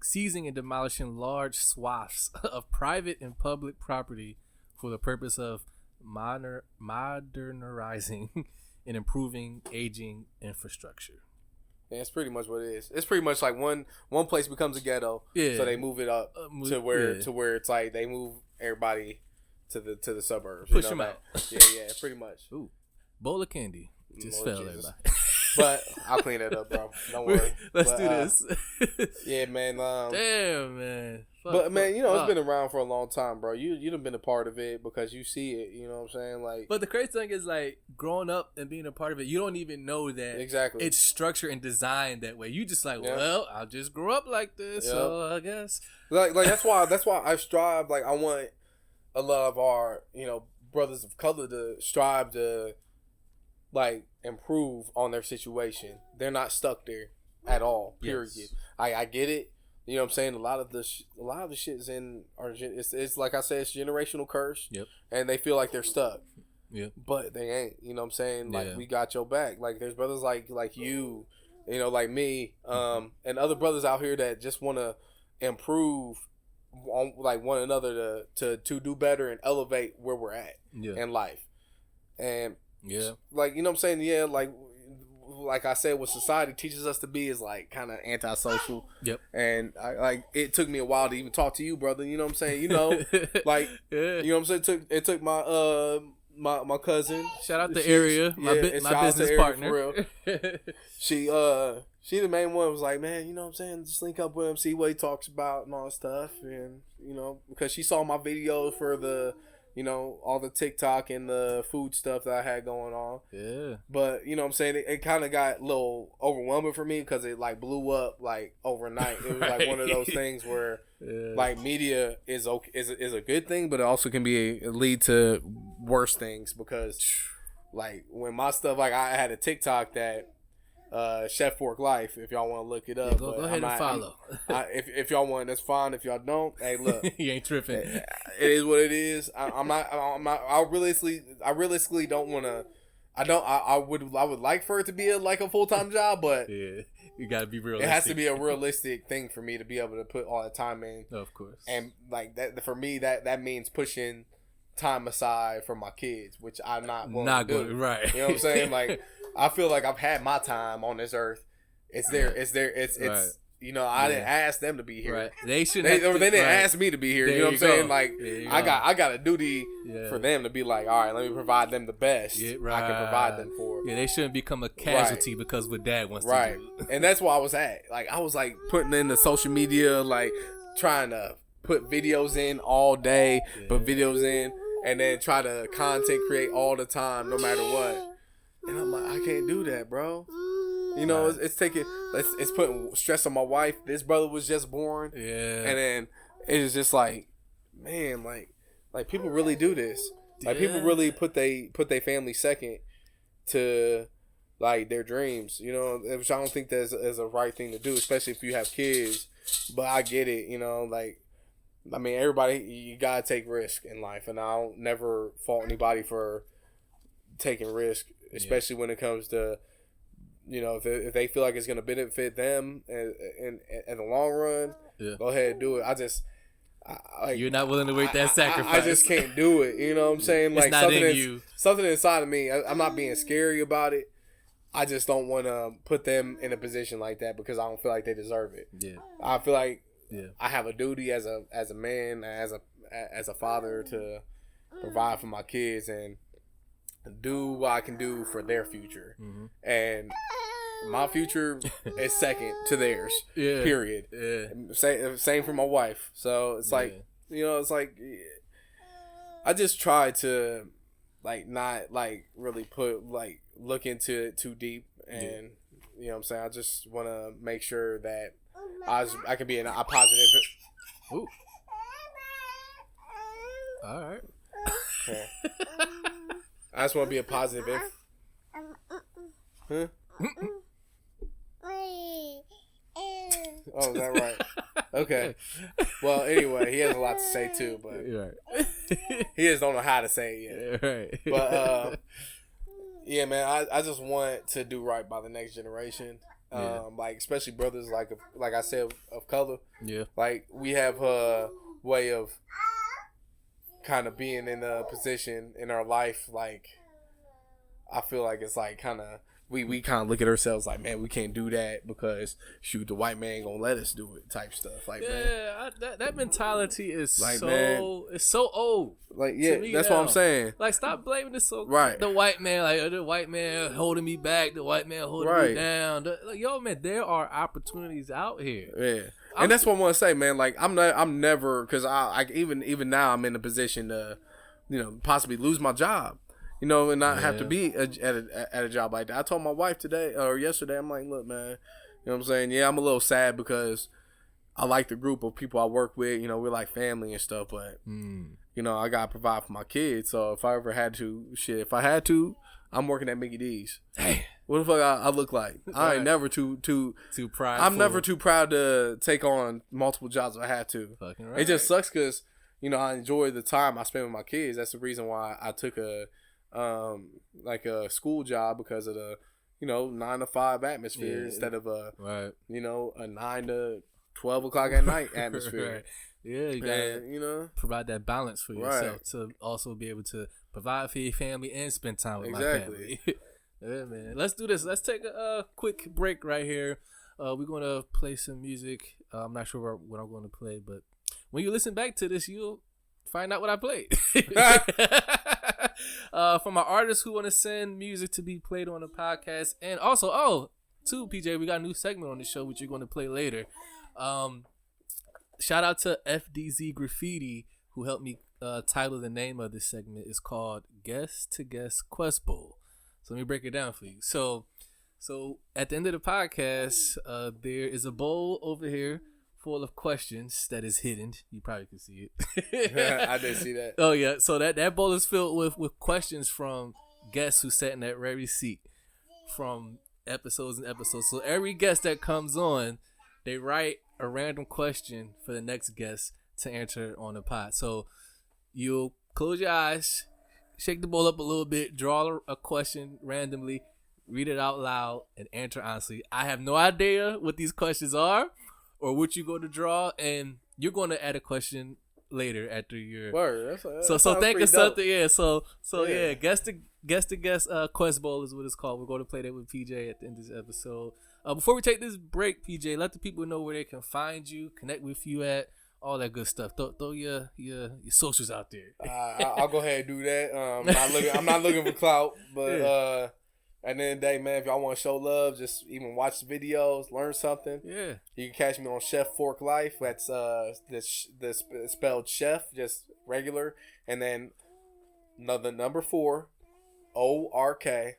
and demolishing large swaths of private and public property for the purpose of modernizing and improving aging infrastructure. Yeah, it's pretty much what it is. It's pretty much like one place becomes a ghetto, Yeah. so they move it up to where it's like they move everybody to the suburbs. Push you know, them out. Yeah, pretty much. Ooh, bowl of candy just Lord fell Jesus. everybody. But I'll clean that up, bro. Don't worry. Let's But, do this. Yeah, man. Damn, man. But man, you know it's been around for a long time, bro. You've been a part of it because you see it. You know what I'm saying? Like, but the crazy thing is, like, growing up and being a part of it, you don't even know that exactly it's structured and designed that way. You just like, Yeah. well, I just grew up like this, Yeah. so I guess. like that's why I strive. Like, I want a lot of our brothers of color to strive to like improve on their situation. They're not stuck there at all. Period. Yes. I get it. You know what I'm saying? A lot of the shit is in our it's like I said, it's generational curse. Yep. And they feel like they're stuck. Yeah. But they ain't. You know what I'm saying? Like Yeah. we got your back. Like there's brothers like you, like me, and other brothers out here that just want to improve on like one another to do better and elevate where we're at in life. And Yeah. like, you know what I'm saying? Yeah, like I said, what society teaches us to be is like kind of antisocial. Yep. And it took me a while to even talk to you, brother. You know what I'm saying? Like, yeah. you know what I'm saying? It took my my cousin. Shout out the area, my business partner. For real. She the main one was like, man, you know what I'm saying? Just link up with him, see what he talks about and all that stuff. And, because she saw my video for the, all the TikTok and the food stuff that I had going on. Yeah. But, you know what I'm saying? It kind of got a little overwhelming for me because it, like, blew up, like, overnight. It was, like, one of those things where, like, media is a good thing, but it also can lead to worse things because, like, when my stuff, like, I had a TikTok that, Chef4orklife, if y'all want to look it up. Go ahead and follow. If y'all want, that's fine. If y'all don't, hey, look. You ain't tripping. It is what it is. I'm not. I realistically don't want to. I would like for it to be a full-time job, but Yeah. You gotta be realistic. it has to be a realistic thing for me to be able to put all the time in. Of course. And like that for me, that means pushing time aside for my kids, which I'm not willing to do. Right. You know what I'm saying? Like, I feel like I've had my time on this earth. It's there. It's Right. you know, I didn't ask them to be here. Right. They shouldn't. They didn't ask me to be here. There you know what I'm you saying? go. Like I got a duty for them to be like, all right, let me provide them the best I can provide them for. Yeah, they shouldn't become a casualty because what dad wants to do. And that's where I was at. Like I was like putting in the social media, like trying to put videos in all day, put videos in, and then try to content create all the time, no matter what. And I'm like, I can't do that, bro. You know, it's putting stress on my wife. This brother was just born. Yeah. And then it's just like, man, like people really do this. Like people really put they family second to like their dreams, you know, which I don't think that's a right thing to do, especially if you have kids. But I get it, you know, like I mean, everybody, you gotta take risk in life, and I don't never fault anybody for taking risk, especially when it comes to, you know, if they feel like it's gonna benefit them in the long run, go ahead and do it. You're not willing to make that sacrifice. I just can't do it. You know what I'm saying? Like something inside of me. I'm not being scary about it. I just don't want to put them in a position like that because I don't feel like they deserve it. Yeah. I feel like I have a duty as a man, as a father to provide for my kids and do what I can do for their future. Mm-hmm. And my future is second to theirs. Yeah. Period. Yeah. Same for my wife. So it's like, you know, it's like I just try to like not like really look into it too deep, and you know what I'm saying. I just want to make sure that I can be a positive. Ooh. All right. Okay. I just want to be a positive. Huh? Oh, is that right? Okay. Well, anyway, he has a lot to say too, but he just don't know how to say it yet. Right. But yeah, man, I just want to do right by the next generation. Like especially brothers like I said of color. Yeah. Like we have a way of kind of being in a position in our life, like I feel like it's like kind of we kind of look at ourselves like, man, we can't do that because shoot, the white man gonna let us do it type stuff. Like, that mentality is like, it's so old. Like, that's what I'm saying. Like, stop blaming the white man. Like, the white man holding me back, the white man holding me down. Like, yo, man, there are opportunities out here. Yeah. And that's what I want to say, man. Like, I'm never, because I even now I'm in a position to, you know, possibly lose my job. You know, and not have to be at a job like that. I told my wife today or yesterday, I'm like, look, man, you know what I'm saying? Yeah, I'm a little sad because I like the group of people I work with. You know, we're like family and stuff, but, you know, I got to provide for my kids. So if I ever had to, I'm working at Mickey D's. Damn. What the fuck I look like? I ain't never too proud. I'm never too proud to take on multiple jobs if I had to. Fucking right. It just sucks because, you know, I enjoy the time I spend with my kids. That's the reason why I took a school job, because of the, you know, 9 to 5 atmosphere instead of you know, a 9 to 12 o'clock at night atmosphere. Right. Yeah, you gotta, you know, provide that balance for yourself to also be able to provide for your family and spend time with my family. Yeah, man. Let's do this. Let's take a quick break right here. We're gonna play some music. I'm not sure what I'm gonna play, but when you listen back to this, you'll find out what I played. For my artists who want to send music to be played on the podcast, and also, PJ, we got a new segment on the show which you're going to play later. Shout out to FDZ Graffiti who helped me title the name of this segment. It's called Guest to Guest Quest Bowl. So let me break it down for you. So at the end of the podcast, there is a bowl over here full of questions that is hidden. You probably can see it. I did see that. Oh yeah. So that bowl is filled with questions from guests who sat in that very seat from episodes and episodes. So every guest that comes on, they write a random question for the next guest to answer on the pod. So you'll close your eyes, shake the bowl up a little bit, draw a question randomly, read it out loud, and answer honestly. I have no idea what these questions are or what you're going to draw, and you're going to add a question later after your word. So think of something. Yeah. So guest to guest quest bowl is what it's called. We're going to play that with PJ at the end of this episode. Before we take this break, PJ, let the people know where they can find you, connect with you at, all that good stuff. Throw your socials out there. I'll go ahead and do that. I'm not looking for clout, but at the end of the day, man, if y'all want to show love, just even watch the videos, learn something. Yeah. You can catch me on Chef4orklife. That's the spelled chef, just regular, and then the number 4, ORKLIFE,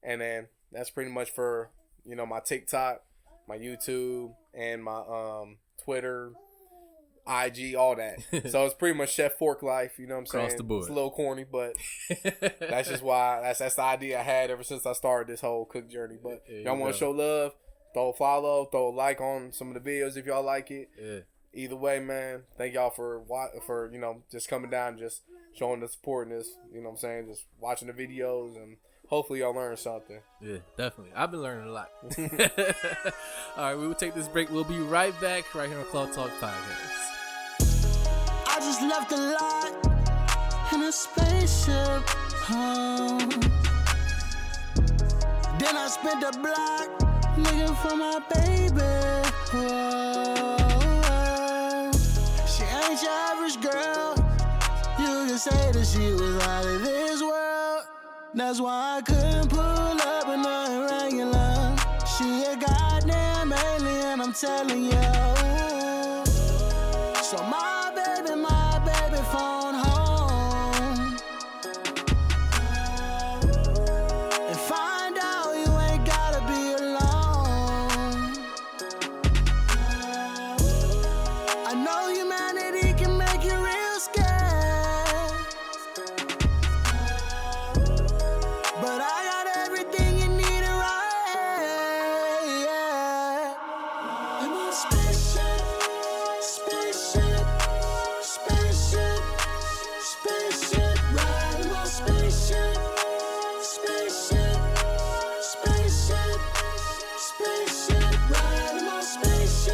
and then that's pretty much for my TikTok, my YouTube, and my Twitter, IG, all that. So it's pretty much Chef4orklife, you know what I'm saying? Across the board. It's a little corny, but that's just why that's the idea I had ever since I started this whole cook journey. But y'all want to show love, throw a follow, throw a like on some of the videos if y'all like it. Yeah. Either way, man, thank y'all for just coming down, just showing the support in this, you know what I'm saying? Just watching the videos, and hopefully y'all learn something. Yeah, definitely. I've been learning a lot. All right, we will take this break. We'll be right back right here on Cloud Talk Podcast. I just left a lot in a spaceship home. Then I spent the block looking for my baby. Whoa. She ain't your average girl. You can say that she was out of this world. That's why I couldn't pull up in nothing regular. She a goddamn alien, I'm telling you. So my baby phone home and find out you ain't gotta be alone. I know humanity can make you real scared, but I got everything you need right here. In my spaceship, ride in my spaceship, ride in my spaceship, ride in my spaceship,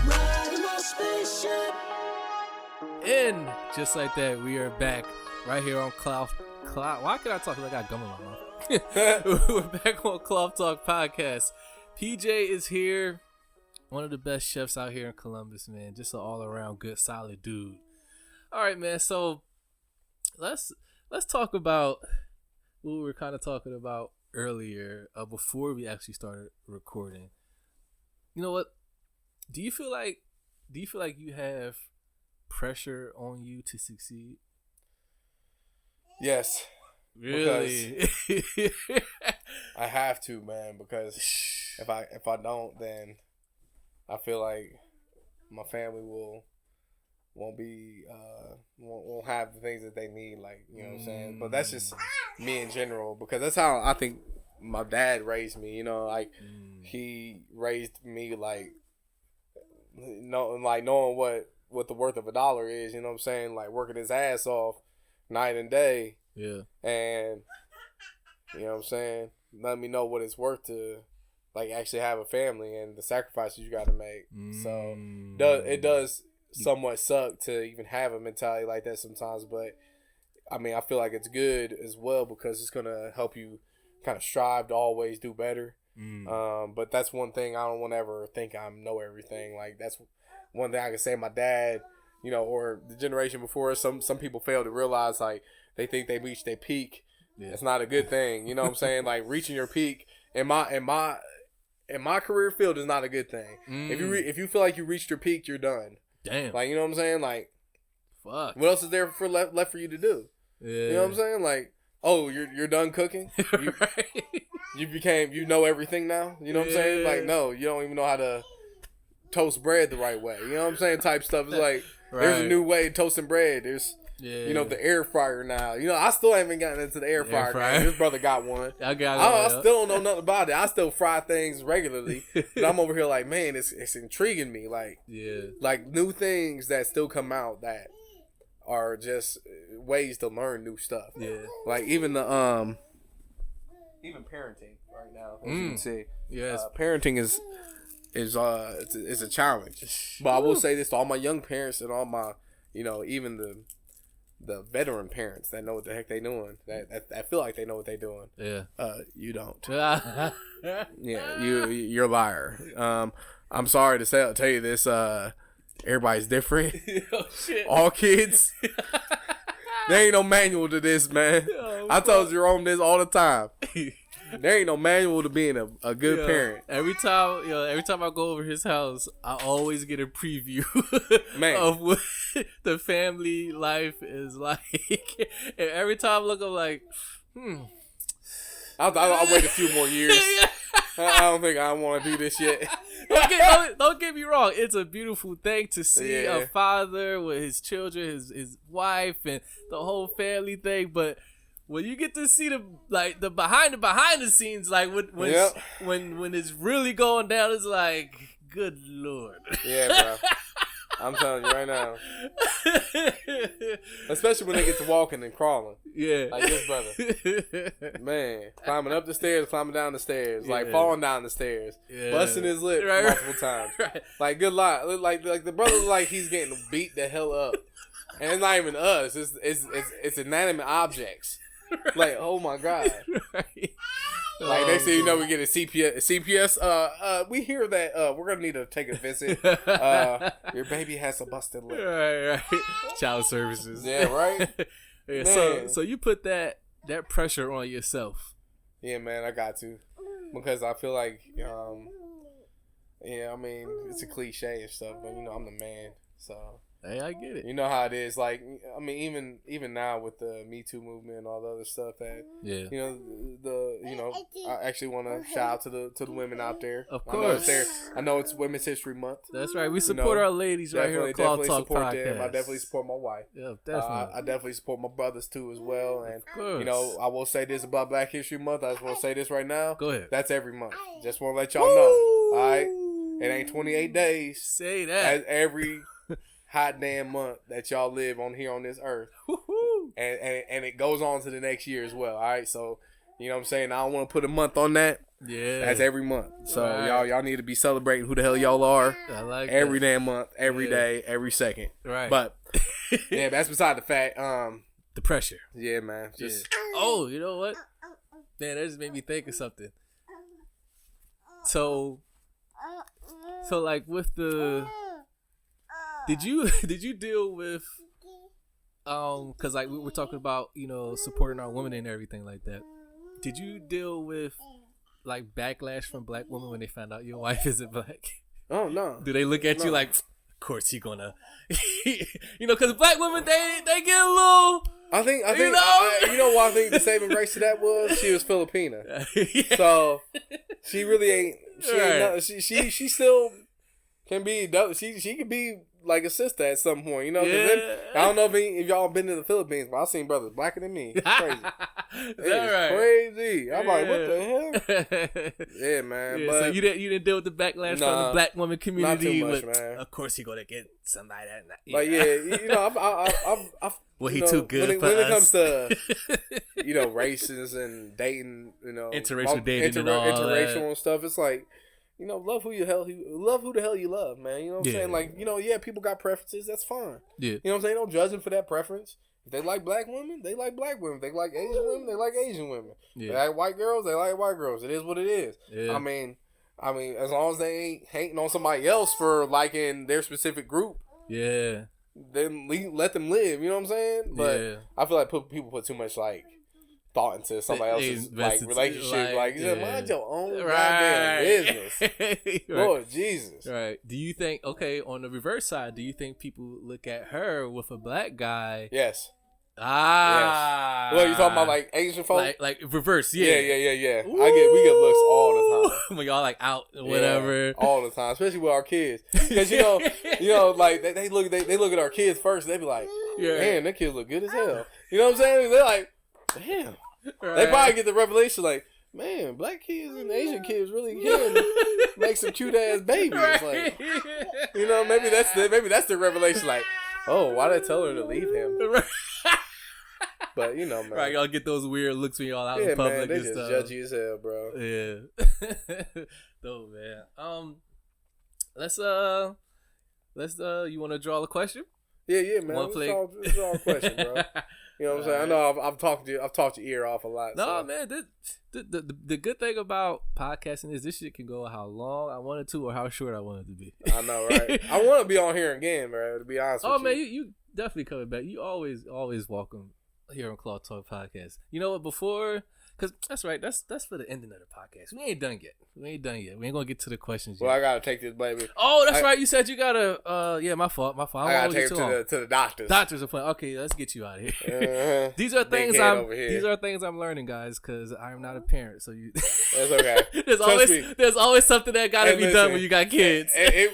ride in my spaceship. And just like that, we are back right here on Cloud. Why can I talk like I got gum in my mouth? We're back on Cloud Talk Podcast. PJ is here, one of the best chefs out here in Columbus, man. Just an all-around good, solid dude. All right, man. So let's talk about what we were kind of talking about earlier, before we actually started recording. You know what? Do you feel like you have pressure on you to succeed? Yes. Really? I have to, man, because if I don't, then I feel like my family won't have the things that they need, like, you know what I'm saying? But that's just me in general, because that's how I think my dad raised me, like he raised me like knowing what the worth of $1 is, you know what I'm saying? Like working his ass off night and day. Yeah. And you know what I'm saying? Let me know what it's worth to like actually have a family and the sacrifices you got to make. So it does somewhat suck to even have a mentality like that sometimes, but I mean, I feel like it's good as well because it's gonna help you kind of strive to always do better. But that's one thing I don't want to ever think I know everything. Like that's one thing I can say. My dad, or the generation before us, some people fail to realize like they think they reached their peak. Yeah. It's not a good thing. You know what I'm saying? Like reaching your peak in my career field is not a good thing. If you feel like you reached your peak, you're done. Damn. Like, you know what I'm saying? Like, fuck. What else is there for left for you to do? Yeah. You know what I'm saying? Like, oh, you're done cooking? Right. You know everything now? You know what I'm saying? Like, no, you don't even know how to toast bread the right way. You know what I'm saying? Type stuff. It's like, there's a new way of toasting bread. There's, the air fryer now. I still haven't gotten into the air fryer. His brother got one. I still don't know nothing about it. I still fry things regularly. But I'm over here like, man, it's intriguing me. Like, like new things that still come out that are just ways to learn new stuff. Yeah. Like even the even parenting right now, as you can see. Yes. Parenting is it's a challenge. But I will say this to all my young parents and all my, even the veteran parents that know what the heck they doing, that feel like they know what they doing. Yeah. You don't. Yeah, you're a liar. I'm sorry to tell you this. Everybody's different. Oh, shit. All kids. There ain't no manual to this, man. I told Jerome this all the time. There ain't no manual to being a good parent. Every time I go over his house, I always get a preview of what the family life is like. And every time I look, I'm like, I'll wait a few more years. I don't think I want to do this yet. Don't get me wrong. It's a beautiful thing to see a father with his children, his wife, and the whole family thing. But when you get to see the behind the scenes, like when it's really going down, it's like, good Lord. Yeah, bro. I'm telling you right now. Especially when they get to walking and crawling. Yeah. Like this brother. Man. Climbing up the stairs, climbing down the stairs. Like falling down the stairs. Yeah. Busting his lip multiple times. Right. Like good luck. Like the brother looks like he's getting beat the hell up. And it's not even us. It's inanimate objects. Right. Like, oh my God. Right. Like next thing you know, we get a CPS. We hear that we're gonna need to take a visit. Your baby has a busted lip. Right. Child services. Yeah, right. Yeah, so you put that pressure on yourself. Yeah, man, I got to, because I feel like, I mean, it's a cliche and stuff, but I'm the man, so. Hey, I get it. You know how it is. Like, I mean, even now with the Me Too movement and all the other stuff that, I actually want to shout out to the women out there. Of course. I know it's Women's History Month. That's right. We support our ladies right here on Cloud Talk Podcast. Them. I definitely support my wife. Yeah, definitely. I definitely support my brothers too as well. And, I will say this about Black History Month. I just want to say this right now. Go ahead. That's every month. Just want to let y'all know. All right? It ain't 28 days. Say that. That's every hot damn month that y'all live on here on this earth. And it goes on to the next year as well. All right, so you know what I'm saying, I don't want to put a month on that. Yeah, that's every month. So y'all need to be celebrating who the hell y'all are. I like every that. damn month, every day, every second. Right. But yeah, that's beside the fact. The pressure. Yeah, man. Just Oh, you know what, man, that just made me think of something. So like with the Did you deal with because like we were talking about supporting our women and everything like that? Did you deal with like backlash from black women when they found out your wife isn't black? Oh no. Do they look at you like, of course he gonna, because black women they get a little. I think you know what I think the saving grace to that was? She was Filipina, so she really ain't. She still can be. She could be like a sister at some point, I don't know if y'all been to the Philippines, but I've seen brothers blacker than me. It's crazy. It's crazy. I'm like, what the hell? Yeah, man. Yeah, but so you didn't deal with the backlash from the black woman community. Not too much, man. Of course, he gonna get somebody that. Like, I've well, he too good when it comes to races and dating, interracial dating and all interracial that. and stuff. It's like, love who the hell you love, man. You know what I'm saying? Like, people got preferences. That's fine. Yeah. You know what I'm saying? Don't judge them for that preference. If they like black women, they like black women. If they like Asian women, they like Asian women. Yeah. They like white girls, they like white girls. It is what it is. Yeah. I mean, as long as they ain't hating on somebody else for liking their specific group. Yeah. Then let them live. You know what I'm saying? But I feel like people put too much thought into somebody else's relationship. Mind your own goddamn business. Lord Jesus. Right. Do you think, on the reverse side, do you think people look at her with a black guy? Yes. Yes. Well, you talking about Asian folk? Like reverse, yeah. Yeah. We get looks all the time. When y'all out or whatever. All the time, especially with our kids. Because they look at our kids first and they be like, man, that kids look good as hell. You know what I'm saying? They're like, damn. Right. They probably get the revelation like, man, black kids and Asian kids really can make some cute ass babies. Right. Like, maybe that's the revelation. Like, oh, why did I tell her to leave him? Right. But man, right? Y'all get those weird looks when y'all out in public. Man, they and just stuff. judgy as hell, bro. Yeah. No, man. let's you want to draw a question? Yeah, man. One play. It's all a question, bro. You know what I'm saying? I know I've talked your ear off a lot. No, so. man. The good thing about podcasting is this shit can go how long I want it to or how short I want it to be. I know, right? I want to be on here again, bro. To be honest with you. Oh man, you definitely coming back. You always welcome here on Claw Talk Podcast. You know what? Before, because that's right. That's for the ending of the podcast. We ain't done yet. We ain't gonna get to the questions yet. Well, I gotta take this baby. Oh, that's right. You said you gotta. Yeah, my fault. I gotta take him to the doctors. Doctors are playing. Okay, let's get you out of here. These are things I'm learning, guys, because I'm not a parent. So you. That's okay. there's always something that gotta be done when you got kids. I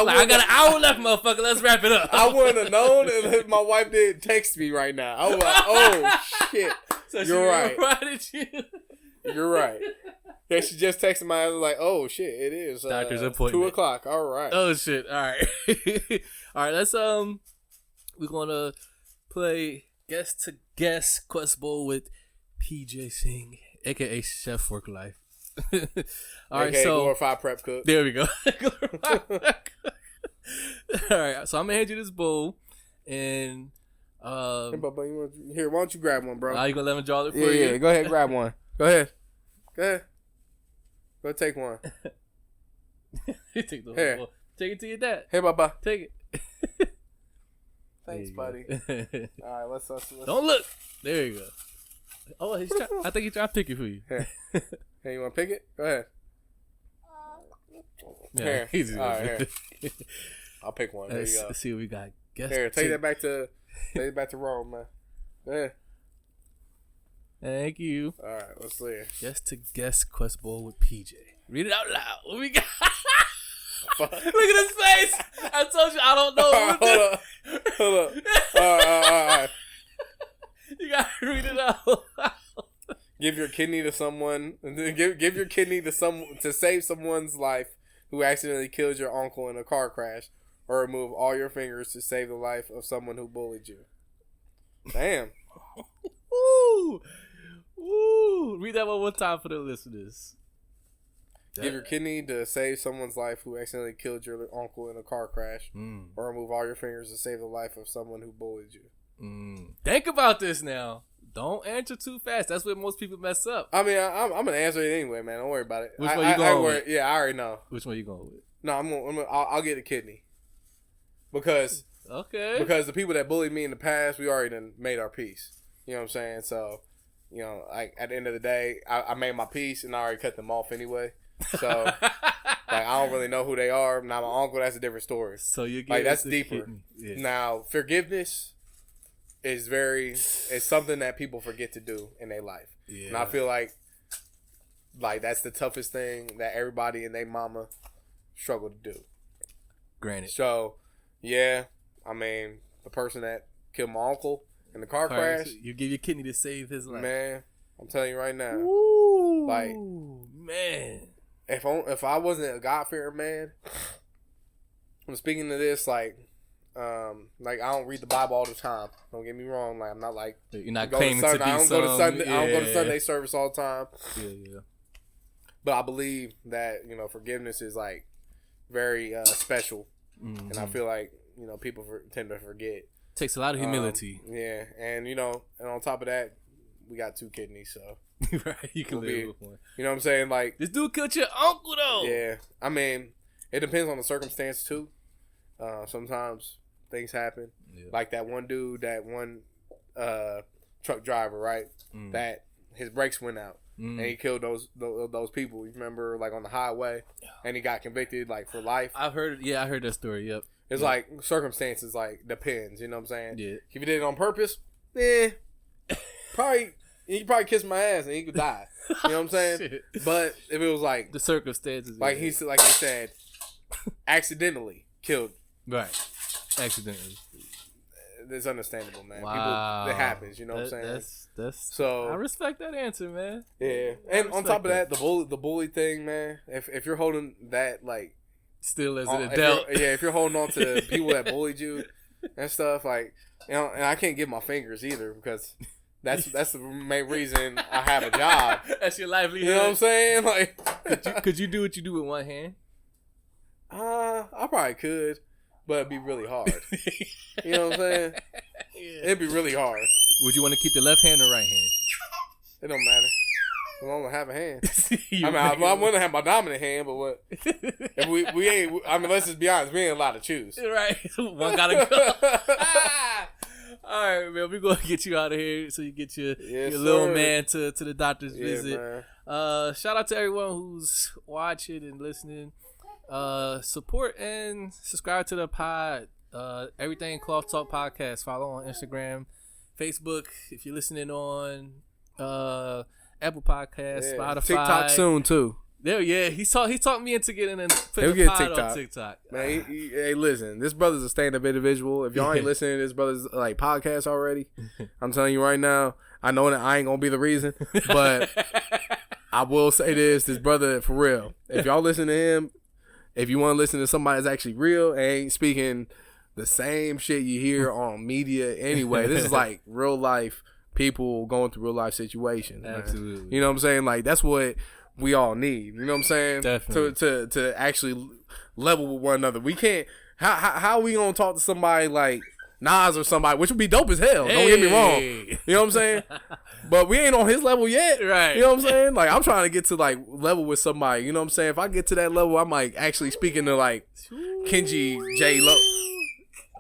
got an hour left, motherfucker. Let's wrap it up. I wouldn't have known if my wife didn't text me right now. I was like, oh shit. So you're right. You're right. Yeah, she just texted my. I was like, oh shit, it is doctor's appointment. 2:00. All right. Oh shit. All right. All right. Let's we're gonna play guest to guest Quest Bowl with PJ Singh, aka Chef4orklife. All right. AKA So glorified prep cook. There we go. All right. So I'm gonna hand you this bowl, and Hey, Bubba, here, why don't you grab one, bro? You gonna let me draw it for you? Yeah, go ahead, grab one. Go ahead. Go take one. Take the here. bowl. Take it to your dad. Hey, Bubba. Take it. Thanks, buddy. All right, let's. Don't look. There you go. Oh, I think he's trying to pick it for you. Here, you want to pick it? Go ahead. Yeah, here. All right, here. I'll pick one. There you go. Let's see what we got. Here, take it back to Rome, man. Go ahead. Thank you. All right, let's see. Guest to guest Quest Bowl with PJ. Read it out loud. What we got? Look at his face. I told you I don't know. Hold up. All right. You gotta read it out. Give your kidney to someone. Give your kidney to save someone's life who accidentally killed your uncle in a car crash, or remove all your fingers to save the life of someone who bullied you. Damn. Woo! Woo! Read that one more time for the listeners. Give your kidney to save someone's life who accidentally killed your uncle in a car crash, or remove all your fingers to save the life of someone who bullied you. Think about this now. Don't answer too fast. That's where most people mess up. I mean, I'm gonna answer it anyway, man. Don't worry about it. Which one you going with? Yeah, I already know. Which one you going with? No, I'll get a kidney because the people that bullied me in the past, we already done made our peace. You know what I'm saying? So, you know, like at the end of the day, I made my peace and I already cut them off anyway. So, like, I don't really know who they are. Now, my uncle, that's a different story. So you get like that's deeper. Yeah. Now, forgiveness is something that people forget to do in their life. Yeah. And I feel like that's the toughest thing that everybody and their mama struggle to do. Granted. So, yeah, I mean, the person that killed my uncle in the car crash. So you give your kidney to save his life. Man, I'm telling you right now. Ooh, like, man. If I wasn't a God-fearing man, I'm speaking to this like I don't read the Bible all the time. Don't get me wrong. Like I'm not like you're not claiming to be I don't go to Sunday service all the time. Yeah. But I believe that forgiveness is like very special, and I feel like people tend to forget. Takes a lot of humility. Yeah, and and on top of that, we got 2 kidneys, so right, you can live with one. You know what I'm saying? Like this dude killed your uncle though. Yeah, I mean, it depends on the circumstance too. Sometimes things happen, like that one dude, that one truck driver, right? That his brakes went out and he killed those people. You remember, like on the highway, and he got convicted like for life. I heard that story. Yep. It's like circumstances, like depends. You know what I'm saying? Yeah. If you did it on purpose, probably he could probably kiss my ass and he could die. You know what I'm saying? Shit. But if it was like the circumstances, like he said, accidentally killed. Right. Accidentally. It's understandable, man. Wow. People, it happens. You know what I'm saying? That's so. I respect that answer, man. Yeah, and on top of that, the bully thing, man. If you're holding that like. Still as an adult. If you're holding on to people that bullied you and stuff, like, and I can't give my fingers either because that's the main reason I have a job. That's your livelihood. You know what I'm saying? Like, could you do what you do with one hand? I probably could, but it'd be really hard. You know what I'm saying? Yeah. It'd be really hard. Would you want to keep the left hand or right hand? It don't matter. I don't have a hand. I want to have my dominant hand, but what? If we ain't. I mean, let's just be honest. We ain't allowed to choose. Right. One gotta go. All right, man. We're gonna get you out of here so you get your little man to the doctor's visit. Man. Shout out to everyone who's watching and listening. Support and subscribe to the pod. Everything Cloth Talk Podcast. Follow on Instagram, Facebook. If you're listening on Apple Podcasts, Spotify, TikTok soon too. Yeah, he talked me into getting in. He'll get TikTok. On TikTok. Man, hey, listen, this brother's a stand-up individual. If y'all ain't listening to this brother's like podcast already, I'm telling you right now. I know that I ain't gonna be the reason, but I will say this brother, for real. If y'all listen to him, if you want to listen to somebody that's actually real and ain't speaking the same shit you hear on media anyway, this is like real life people going through real life situations. Absolutely. Man. You know what I'm saying? Like, that's what we all need. You know what I'm saying? Definitely. To actually level with one another. We can't. How are we gonna talk to somebody like Nas or somebody, which would be dope as hell. Don't get me wrong. You know what I'm saying? But we ain't on his level yet. Right. You know what I'm saying? Like, I'm trying to get to like level with somebody. You know what I'm saying? If I get to that level, I'm like actually speaking to like Kenji J. Lo.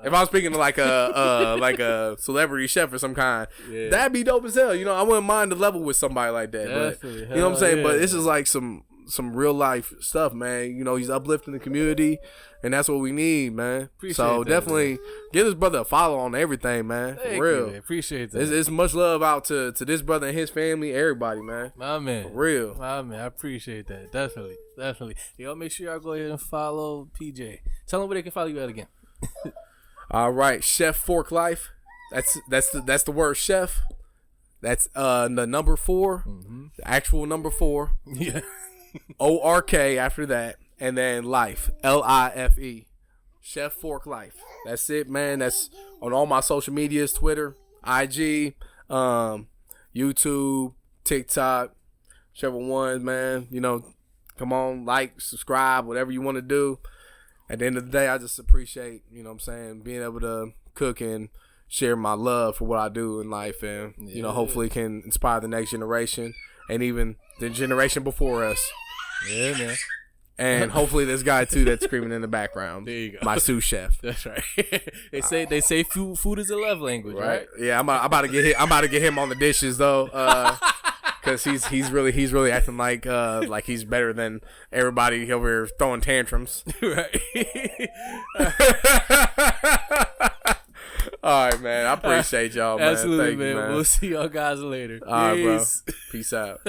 If I'm speaking to like a celebrity chef or some kind, that'd be dope as hell. You know, I wouldn't mind the level with somebody like that. But, you know what I'm saying? Yeah. But this is like some real life stuff, man. You know, he's uplifting the community, and that's what we need, man. So definitely give this brother a follow on everything, man. For real. Man. Appreciate that. It's much love out to this brother and his family, everybody, man. My man. For real. My man. I appreciate that. Definitely. Y'all make sure y'all go ahead and follow PJ. Tell them where they can follow you at again. All right, Chef4orklife. That's the word chef. That's the number 4, the actual number 4. Yeah. O-R-K after that, and then life, L-I-F-E. Chef4orklife. That's it, man. That's on all my social medias: Twitter, IG, YouTube, TikTok, whichever one, man. You know, come on, like, subscribe, whatever you want to do. At the end of the day, I just appreciate, you know what I'm saying, being able to cook and share my love for what I do in life, and, you know, hopefully can inspire the next generation and even the generation before us. Yeah, man. And hopefully this guy, too, that's screaming in the background. There you go. My sous chef. That's right. They say food is a love language, right? Yeah, I'm about to get him on the dishes, though. Because he's really acting like he's better than everybody over here throwing tantrums. Right. All right, man. I appreciate y'all, man. Absolutely, Thank you, man. We'll see y'all guys later. All right, bro. Peace out.